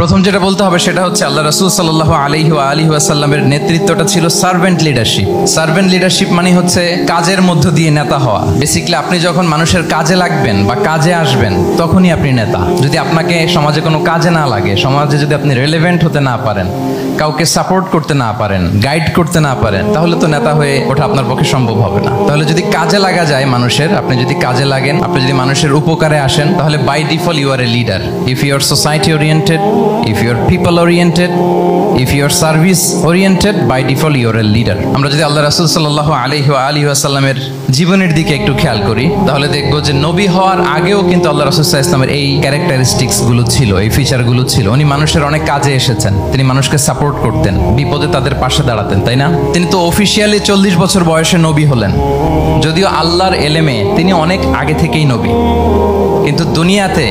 প্রথম যেটা বলতে হবে সেটা হচ্ছে আল্লাহ রাসূল সাল্লাল্লাহু আলাইহি ওয়া আলিহি ওয়াসাল্লামের নেতৃত্বটা ছিল সার্ভেন্ট লিডারশিপ। সার্ভেন্ট লিডারশিপ মানে হচ্ছে কাজের মধ্য দিয়ে নেতা হওয়া। বেসিক্যালি আপনি যখন মানুষের কাজে লাগবেন বা কাজে আসবেন তখনই আপনি নেতা। যদি আপনাকে সমাজে কোনো কাজে না লাগে, সমাজে যদি আপনি রেলেভেন্ট হতে না পারেন, কাউকে সাপোর্ট করতে না পারেন, গাইড করতে না পারেন, তাহলে তো নেতা হয়ে ওঠা আপনার পক্ষে সম্ভব হবে না। তাহলে যদি কাজে লাগা যায় মানুষের, আপনি যদি কাজে লাগেন, আপনি যদি মানুষের উপকারে আসেন, তাহলে by default you are a leader. If you are society oriented, if you are people oriented, if you are service oriented, by default you are a leader. আমরা যদি আল্লাহ রাসূল সাল্লাল্লাহু আলাইহি ওয়া আলিহি ওয়াসাল্লামের জীবনের দিকে একটু খেয়াল করি, তাহলে দেখব যে নবী হওয়ার আগেও কিন্তু আল্লাহ রাসূল সাল্লাল্লাহু আলাইহি ওয়াসাল্লামের এই ক্যারেক্টারিস্টিক্স গুলো ছিল, এই ফিচার গুলো ছিল। উনি মানুষের অনেক কাজে এসেছেন, তিনি মানুষকে সাপোর্ট করতেন, বিপদে তাদের পাশে দাঁড়াতেন, তাই না? তিনি তো অফিসিয়ালি 40 বছর বয়সে নবী হলেন, যদিও আল্লাহর এলেমে তিনি অনেক আগে থেকেই নবী। কিন্তু দুনিয়াতে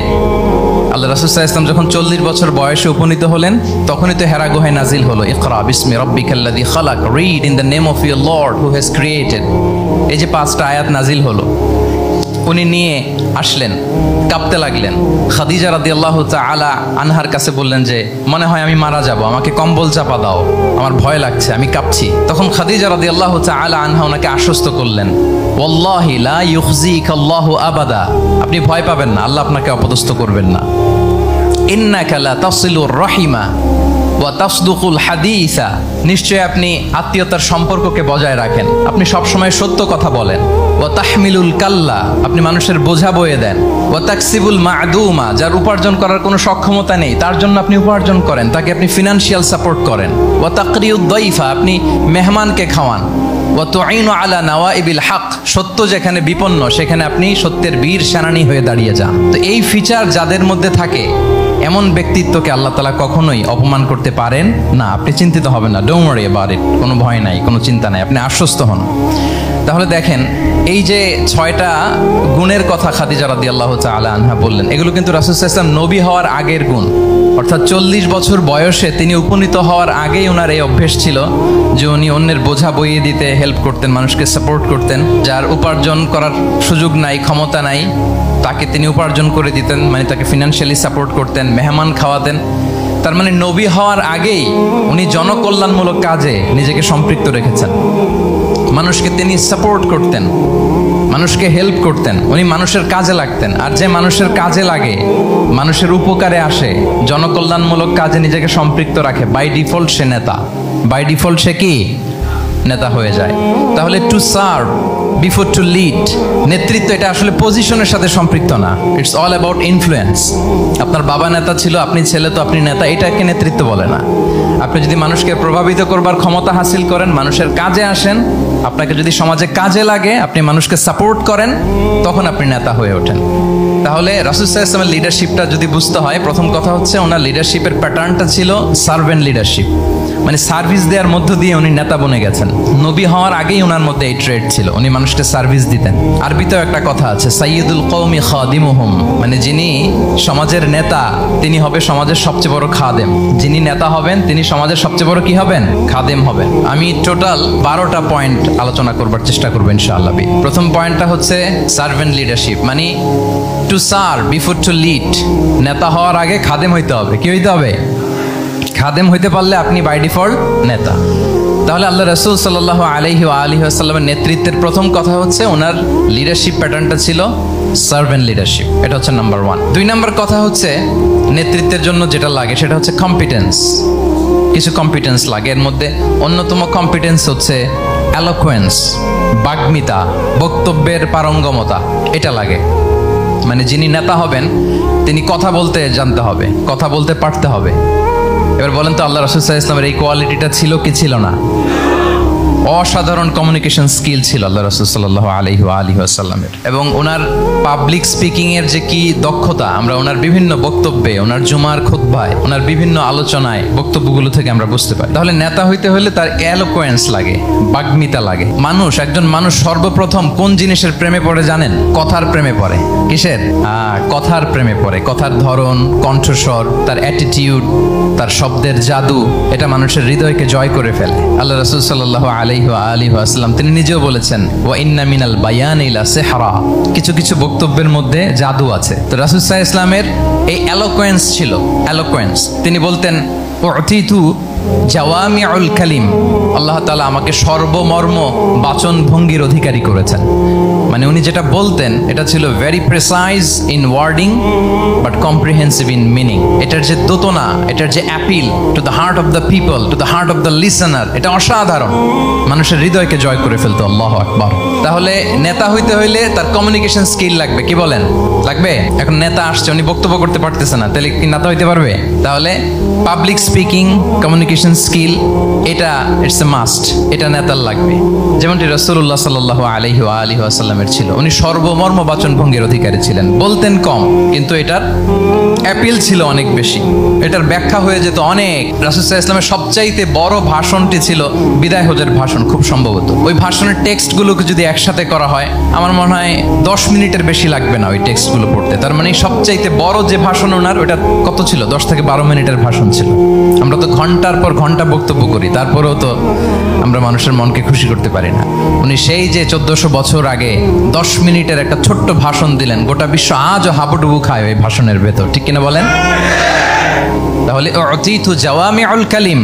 আল্লাহ রাসূল সাল্লাল্লাহু আলাইহি ওয়াসাল্লাম যখন 40 বছর বয়সে উপনীত হলেন, তখনই তো হেরা গুহায় নাজিল হলো, ইকরা বিসমি রাব্বিকাল্লাযী খালাক, read in the name of your lord who has created. এই যে 5টা আয়াত নাজিল হলো, উনি নিয়ে আসলেন, কাঁপতে লাগলেন। খাদিজা রাদিয়াল্লাহু তাআলা আনহার কাছে বললেন যে মনে হয় আমি মারা যাব, আমাকে কম্বল চাপা দাও, আমার ভয় লাগছে, আমি কাঁপছি। তখন খাদিজা রাদিয়াল্লাহু তাআলা আনহা ওনাকে আশ্বস্ত করলেন, ওয়াল্লাহি লা ইউখজিকাল্লাহু আবাদা, আপনি ভয় পাবেন না, আল্লাহ আপনাকে অপদস্থ করবেন না। ইন্নাকা লা তাসিলুর রাহিমা ওয়া তাসদুকুল হাদিসা, নিশ্চয় আপনি আত্মীয়তার সম্পর্ককে বজায় রাখেন, আপনি সবসময় সত্য কথা বলেন। ওয়া তাহমিলুল কাল্লা, আপনি মানুষের বোঝা বয়ে দেন। ওয়া তাকসিবুল মা'দুমা, যার উপার্জন করার কোনো সক্ষমতা নেই তার জন্য আপনি উপার্জন করেন, তাকে আপনি ফিনান্সিয়াল সাপোর্ট করেন। ওয়া তাকরিউদ দাইফা, আপনি মেহমানকে খাওয়ান। ওয়া তুঈনু আলা নাওয়াইবিল হক, সত্য যেখানে বিপন্ন সেখানে আপনি সত্যের বীর সেনানী হয়ে দাঁড়িয়ে যান। তো এই ফিচার যাদের মধ্যে থাকে, এমন ব্যক্তিত্বকে আল্লাহ তাআলা কখনোই অপমান করতে পারেন না। আপনি চিন্তিত হবেন না, ডোন্ট ওয়ারি অ্যাবাউট ইট, কোনো ভয় নাই, কোনো চিন্তা নাই, আপনি আশ্বস্ত হন। তাহলে দেখেন, এই যে 6টা গুণের কথা খাদিজা রাদিয়াল্লাহু তাআলা আনহা বললেন, এগুলো কিন্তু রাসূল সাল্লাল্লাহু আলাইহি ওয়াসাল্লাম নবী হওয়ার আগের গুণ। অর্থাৎ 40 বছর বয়সে তিনি উপনীত হওয়ার আগেই ওনার এই অভ্যেস ছিল যে উনি অন্যের বোঝা বইয়ে দিতে হেল্প করতেন, মানুষকে সাপোর্ট করতেন। যার উপার্জন করার সুযোগ নাই, ক্ষমতা নাই, তাকে তিনি উপার্জন করে দিতেন, মানে তাকে ফিনান্সিয়ালি সাপোর্ট করতেন, মেহমান খাওয়াতেন। তার মানে নবী হওয়ার আগেই উনি জনকল্যাণমূলক কাজে নিজেকে সম্পৃক্ত রেখেছেন, মানুষকে তিনি সাপোর্ট করতেন, মানুষকে হেল্প করতেন, উনি মানুষের কাজে লাগতেন। আর যে মানুষের কাজে লাগে, মানুষের উপকারে আসে, জনকল্যাণমূলক কাজে নিজেকে সম্পৃক্ত রাখে, বাই ডিফল্ট সে নেতা, বাই ডিফল্ট সে কি নেতা হয়ে যায়। তাহলে to serve before to lead, নেতৃত্ব এটা আসলে পজিশনের সাথে সম্পৃক্ত না, ইটস অল অ্যাবাউট ইনফ্লুয়েন্স। আপনার বাবা নেতা ছিল, আপনি ছেলে, তো আপনি নেতা, এটাকে নেতৃত্ব বলে না। আপনি যদি মানুষকে প্রভাবিত করবার ক্ষমতা হাসিল করেন, মানুষের কাজে আসেন, আপনাকে যদি সমাজে কাজে লাগে, আপনি মানুষকে সাপোর্ট করেন, তখন আপনি নেতা হয়ে ওঠেন। তাহলে রাসূল সাল্লাল্লাহু আলাইহি ওয়াসাল্লামের লিডারশিপটা যদি বুঝতে হয়, প্রথম কথা হচ্ছে ওনার লিডারশিপের প্যাটার্নটা ছিল সার্ভেন্ট লিডারশিপ, মানে সার্ভিস দেওয়ার মধ্য দিয়ে উনি নেতা বনে গেছেন। নবী হওয়ার আগেই ওনার মধ্যে এই ট্রেড ছিল, উনি মানুষকে সার্ভিস দিতেন। আরবিতেও একটা কথা আছে, সাইয়্যিদুল কওমি খাদিমুহুম, মানে যিনি সমাজের নেতা তিনি হবে সমাজের সবচেয়ে বড় খাদেম। যিনি নেতা হবেন তিনি সমাজের সবচেয়ে বড় কি হবেন? খাদেম হবেন। আমি টোটাল 12টা পয়েন্ট আলোচনা করবার চেষ্টা করব ইনশাআল্লাহ। প্রথম পয়েন্টটা হচ্ছে সার্ভেন্ট লিডারশিপ, মানে to serve before to lead. নেতা হওয়ার আগে খাদেম হইতে হবে। কি হইতে হবে? খাদেম হইতে পারলে আপনি বাই ডিফল্ট নেতা। তাহলে আল্লাহ রাসূল সাল্লাল্লাহু আলাইহি ওয়া আলিহি ওয়াসাল্লামের নেতৃত্বের প্রথম কথা হচ্ছে ওনার লিডারশিপ প্যাটার্নটা ছিল সার্ভেন্ট লিডারশিপ, এটা হচ্ছে নাম্বার 1। 2 নম্বর কথা হচ্ছে নেতৃত্বের জন্য যেটা লাগে সেটা হচ্ছে কম্পিটেন্স। কিছু কম্পিটেন্স লাগে, এর মধ্যে অন্যতম কম্পিটেন্স হচ্ছে এলোকুয়েন্স, বাগ্মিতা, বক্তব্যের পারঙ্গমতা, এটা লাগে। মানে যিনি নেতা হবেন তিনি কথা বলতে জানতে হবে, কথা বলতে পারতে হবে। এবার বলেন তো, আল্লাহ রাসূল সাল্লাল্লাহু আলাইহি ওয়াসাল্লামের এই কোয়ালিটিটা ছিল কি ছিল না? অসাধারণ কমিউনিকেশন স্কিল ছিল আল্লাহ রাসূল সাল্লাল্লাহু আলাইহি ওয়া আলিহি ওয়াসাল্লামের। এবং ওনার পাবলিক স্পিকিং এর যে কি দক্ষতা, আমরা ওনার বিভিন্ন বক্তব্যে, ওনার জুমার খুতবায়, ওনার বিভিন্ন আলোচনায়, বক্তব্যগুলো থেকে আমরা বুঝতে পারি। তাহলে নেতা হইতে হলে তার এলোকুয়েন্স লাগে, বাগ্মিতা লাগে। একজন মানুষ সর্বপ্রথম কোন জিনিসের প্রেমে পড়ে জানেন? কথার প্রেমে পড়ে। কিসের? কথার প্রেমে পড়ে। কথার ধরন, কণ্ঠস্বর, তার অ্যাটিটিউড, তার শব্দের জাদু, এটা মানুষের হৃদয়কে জয় করে ফেলে। আল্লাহ রাসূল সাল্লাল্লাহু আলাইহি আলাইহি ওয়া আলিহি ওয়াসাল্লাম তিনি নিজেও বলেছেন ওয়া ইন্না মিনাল বায়ানি লা সিহরা, কিছু কিছু বক্তব্যের মধ্যে জাদু আছে। তো রাসূল সাল্লাল্লাহু আলাইহি ওয়াসাল্লামের এই এলোকোয়েন্স ছিল, এলোকোয়েন্স। তিনি বলতেন উতিতু জাওয়ামিউল কালিম, আল্লাহ তাআলা আমাকে সর্বমর্ম বাচন ভঙ্গির অধিকারী করেছেন। মানে উনি যেটা বলতেন এটা ছিল very precise in wording but comprehensive in meaning. এটার যে দোতনা, এটার যে appeal to the heart of the people, to the heart of the listener, এটা অসাধারণ, মানুষের হৃদয়কে জয় করে ফেলতো। আল্লাহু আকবার। তাহলে নেতা হইতে হইলে তার কমিউনিকেশন স্কিল লাগবে, কি বলেন? লাগবে। এখন নেতা আসছে, উনি বক্তব্য করতে পারতেছে না, তাহলে কি নেতা হইতে পারবে? তাহলে পাবলিক স্পিকিং, কমিউনিকেশন স্কিল, এটা ইটস এ মাস্ট, এটা নেতার লাগবে। যেমনটি রাসূলুল্লাহ সাল্লাল্লাহু আলাইহি ওয়া আলিহি ওয়াসাল্লামের ছিল, উনি সর্বমর্ম বাচন ভঙ্গির অধিকারী ছিলেন। বলতেন কম, কিন্তু এটার অ্যাপিল ছিল অনেক বেশি, এটার ব্যাখ্যা হয়ে যেত অনেক। রাসূল সাল্লাল্লাহু আলাইহি ওয়াসাল্লামের সবচাইতে বড় ভাষণটি ছিল বিদায় হজের ভাষণ, খুব সম্ভবত। ওই ভাষণের টেক্সটগুলোকে যদি একসাথে করা হয়, আমার মনে হয় 10 মিনিটের বেশি লাগবে না ওই টেক্সটগুলো পড়তে। তার মানে সবচাইতে বড় যে ভাষণ ওনার, ওটা কত ছিল? 10 থেকে 12 মিনিটের ভাষণ ছিল। আমরা তো ঘন্টার পর ঘন্টা বক্তব্য করি, তারপরেও তো আমরা মানুষের মনকে খুশি করতে পারি না। উনি সেই যে 1400 বছর আগে 10 মিনিটের একটা ছোট্ট ভাষণ দিলেন, গোটা বিশ্ব আজও হাবুডুবু খায় ওই ভাষণের ভেতর, ঠিক কিনা বলেন? তাহলে উতিতু জাওয়ামিউল কালিম,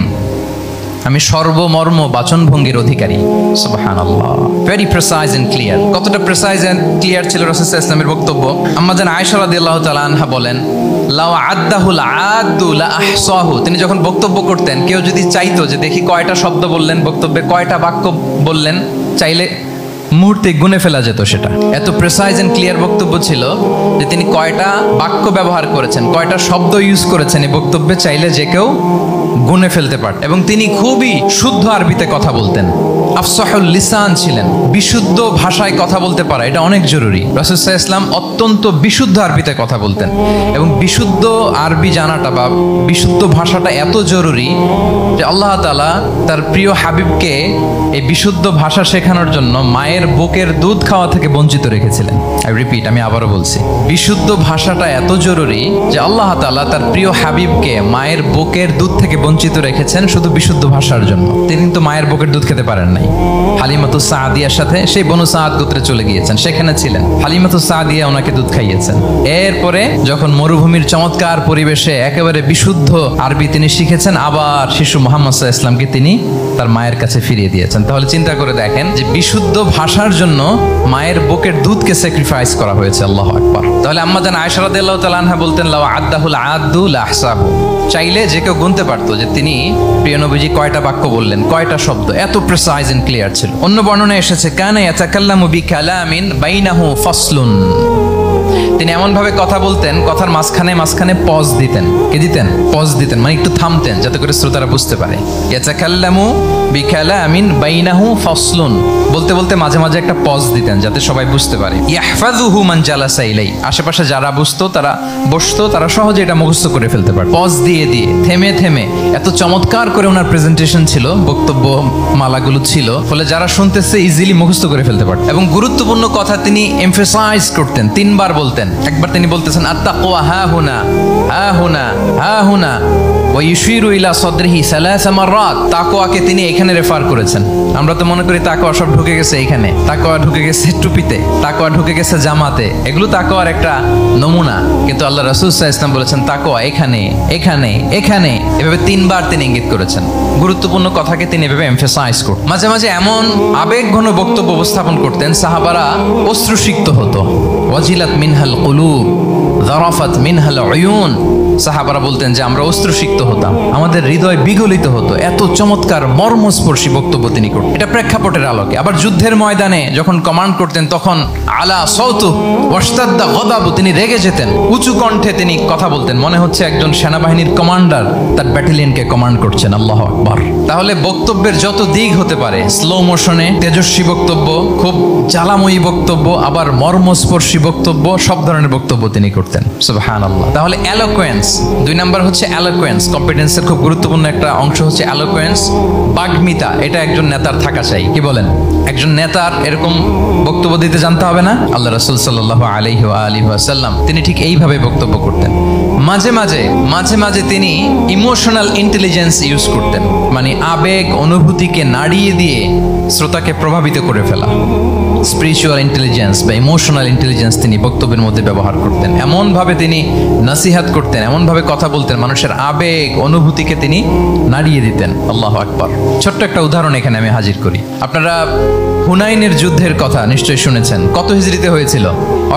আমি সর্বমর্ম বাচনভঙ্গির অধিকারী। সুবহানাল্লাহ, ভেরি প্রিসাইজ এন্ড ক্লিয়ার। কতটা প্রিসাইজ এন্ড ক্লিয়ার ছিল রাসূল সাল্লাল্লাহু আলাইহি ওয়াসাল্লামের বক্তব্য? আম্মা জান আয়েশা রাদিয়াল্লাহু তাআলা আনহা বলেন, লাউ আদ্দাহুল আদু লা আহসাহু, তিনি যখন বক্তব্য করতেন, কেউ যদি চাইতো যে দেখি কয়টা শব্দ বললেন বক্তব্যে, কয়টা বাক্য বললেন, চাইলে মুহূর্তে গুনে ফেলা যেত সেটা। এত প্রিসাইজ এন্ড ক্লিয়ার বক্তব্য ছিল যে তিনি কয়টা বাক্য ব্যবহার করেছেন, কয়টা শব্দ ইউজ করেছেন এই বক্তব্যে, চাইলে যে কেউ গুনে ফেলতে পারত। এবং তিনি খুবই শুদ্ধ আরবিতে কথা বলতেন, আফসাহুল লিসান ছিলেন। বিশুদ্ধ ভাষায় কথা বলতে পারা এটা অনেক জরুরি। রাসূল সাল্লাল্লাহু আলাইহি ওয়াসাল্লাম অত্যন্ত বিশুদ্ধ আরবিতে কথা বলতেন, এবং বিশুদ্ধ আরবি জানাটা বা বিশুদ্ধ ভাষাটা এত জরুরি যে আল্লাহ তাআলা তার প্রিয় হাবিবকে এই বিশুদ্ধ ভাষা শেখানোর জন্য মায়ের বুকের দুধ খাওয়া থেকে বঞ্চিত রেখেছিলেন। আই রিপিট, আমি আবারও বলছি, বিশুদ্ধ ভাষাটা এত জরুরি যে আল্লাহ তাআলা তার প্রিয় হাবিবকে মায়ের বুকের দুধ থেকে বঞ্চিত রেখেছেন শুধু বিশুদ্ধ ভাষার জন্য। তিনি কিন্তু মায়ের বুকের দুধ খেতে পারেন নাই। হালিমাতু সাদিয়ার সাথে সেই বনু সাদ গোত্রে চলে গিয়েছেন, সেখানে ছিলেন। হালিমাতু সাদিয়া ওনাকে দুধ খাইয়েছেন। এরপরে যখন মরুভূমির চমৎকার পরিবেশে একেবারে বিশুদ্ধ আরবি তিনি শিখেছেন, আবার শিশু মুহাম্মদ সাল্লাল্লাহু আলাইহি ওয়াসাল্লামকে তিনি তার মায়ের কাছে ফিরিয়ে দিয়েছেন। তাহলে চিন্তা করে দেখেন যে বিশুদ্ধ ভাষার জন্য মায়ের বুকের দুধকে স্যাক্রিফাইস করা হয়েছে। আল্লাহু আকবার। তাহলে আম্মা জান আয়েশা রাদিয়াল্লাহু তাআলা আনহা বলতেন, লাউ আদ্দাহুল আদু লা আহসাহু, চাইলে যে কেউ গুনতে পারতো যে তিনি প্রিয় নবীজি কয়টা বাক্য বললেন, কয়টা শব্দ। এত প্রিসাইজ এন্ড ক্লিয়ার ছিল। অন্য বর্ণনায় এসেছে, কানা ইয়াতাকাল্লামু বিকালামিন বাইনাহু ফাসলুন, তিনি এমন ভাবে কথা বলতেন, কথার মাঝখানে মাঝখানে পজ দিতেন। কি দিতেন? পজ দিতেন, মানে একটু থামতেন যাতে করে শ্রোতারা বুঝতে পারে। ইয়াতাকাল্লামু বিকালামিন বাইনাহু ফাসলুন, বলতে বলতে মাঝে মাঝে একটা পজ দিতেন যাতে সবাই বুঝতে পারে। ইয়াহফাযুহু মান জালাসা ইলাই, আশেপাশে যারা বুঝতো, তারা বসতো, তারা সহজে এটা মুখস্থ করে ফেলতে পারে। পজ দিয়ে দিয়ে, থেমে থেমে, এত চমৎকার করে ওনার প্রেজেন্টেশন ছিল, বক্তব্য মালাগুলো ছিল, ফলে যারা শুনতেছে ইজিলি মুখস্থ করে ফেলতে পারত। এবং গুরুত্বপূর্ণ কথা তিনি এমফাসাইজ করতেন, 3 বার বলতেন। একবার তিনি বলতেছেন আত্তাকওয়া হা হুনা হা হুনা হা হুনা ওয়া ইউশিরু ইলা সাদরিহি 3 মাররাত, তাকওয়াকে তিনি এখানে রেফার করেছেন। আমরা তো মনে করি তাকওয়া সব ঢুকে গেছে এখানে, তাকওয়া ঢুকে গেছে টুপিতে, তাকওয়া ঢুকে গেছে জামাতে, এগুলো তাকওয়ার একটা নমুনা। কিন্তু আল্লাহ রাসূল সাল্লাল্লাহু আলাইহি ওয়াসাল্লাম বলেছেন তাকওয়া এখানে এখানে এখানে, এভাবে 3 বার তিনি ইঙ্গিত করেছেন। গুরুত্বপূর্ণ কথাকে তিনি এভাবে এমফাসাইজ করতেন। মাঝে মাঝে এমন আবেগঘন বক্তব্য উপস্থাপন করতেন, সাহাবারা অশ্রুসিক্ত হতো। ওয়াজিলাত মিনহাল কুলুব যারাফাত মিনহাল উয়ুন, সাহাবারা বলতেন যে আমরা অশ্রুসিক্ত হতাম, আমাদের হৃদয় বিগলিত হতো। এত চমৎকার মর্মস্পর্শী বক্তব্য তিনি করতেন। এটা প্রেক্ষাপটের আলোকে। আবার যুদ্ধের ময়দানে যখন কমান্ড করতেন, তখন আলা সাউতু ওয়াশতাদ্দা গদাবু, তিনি রেগে যেতেন, উঁচু কণ্ঠে তিনি কথা বলতেন, মনে হচ্ছে একজন সেনাবাহিনীর কমান্ডার তার ব্যাটালিয়নকে কমান্ড করছেন। আল্লাহু আকবার। তাহলে বক্তব্যের যত দিক হতে পারে, স্লো মোশনে তেজস্বী বক্তব্য, খুব জ্বালাময়ী বক্তব্য, আবার মর্মস্পর্শী বক্তব্য, সব ধরনের বক্তব্য তিনি করতেন। সুবহানাল্লাহ। তাহলে এলোকোয়েন্স, কম্পিটেন্স। 2 নাম্বার হচ্ছে অ্যালোকোয়েন্স। কম্পিটেন্সের খুব গুরুত্বপূর্ণ একটা অংশ হচ্ছে অ্যালোকোয়েন্স, বাগ্মিতা। এটা একজন নেতার থাকা চাই। কি বলেন? একজন নেতার এরকম বক্তব্য দিতে জানতে হবে না? আল্লাহ রাসূল সাল্লাল্লাহু আলাইহি ওয়া আলিহি ওয়াসাল্লাম তিনি ঠিক এইভাবে বক্তব্য করতেন। মাঝে মাঝে তিনি ইমোশনাল ইন্টেলিজেন্স ইউজ করতেন, মানে আবেগ অনুভূতিকে নাড়িয়ে দিয়ে শ্রোতাকে প্রভাবিত করে ফেলা। স্পিরিচুয়াল ইন্টেলিজেন্স বা ইমোশনাল ইন্টেলিজেন্স তিনি বক্তব্যের মধ্যে ব্যবহার করতেন। এমনভাবে তিনি নাসিহাত করতেন, এমনভাবে কথা বলতেন, মানুষের আবেগ অনুভূতিকে তিনি নাড়িয়ে দিতেন। আল্লাহু আকবার। ছোট্ট একটা উদাহরণ এখানে আমি হাজির করি। আপনারা হুনাইনের যুদ্ধের কথা নিশ্চয়ই শুনেছেন। কত হিজরিতে হয়েছিল?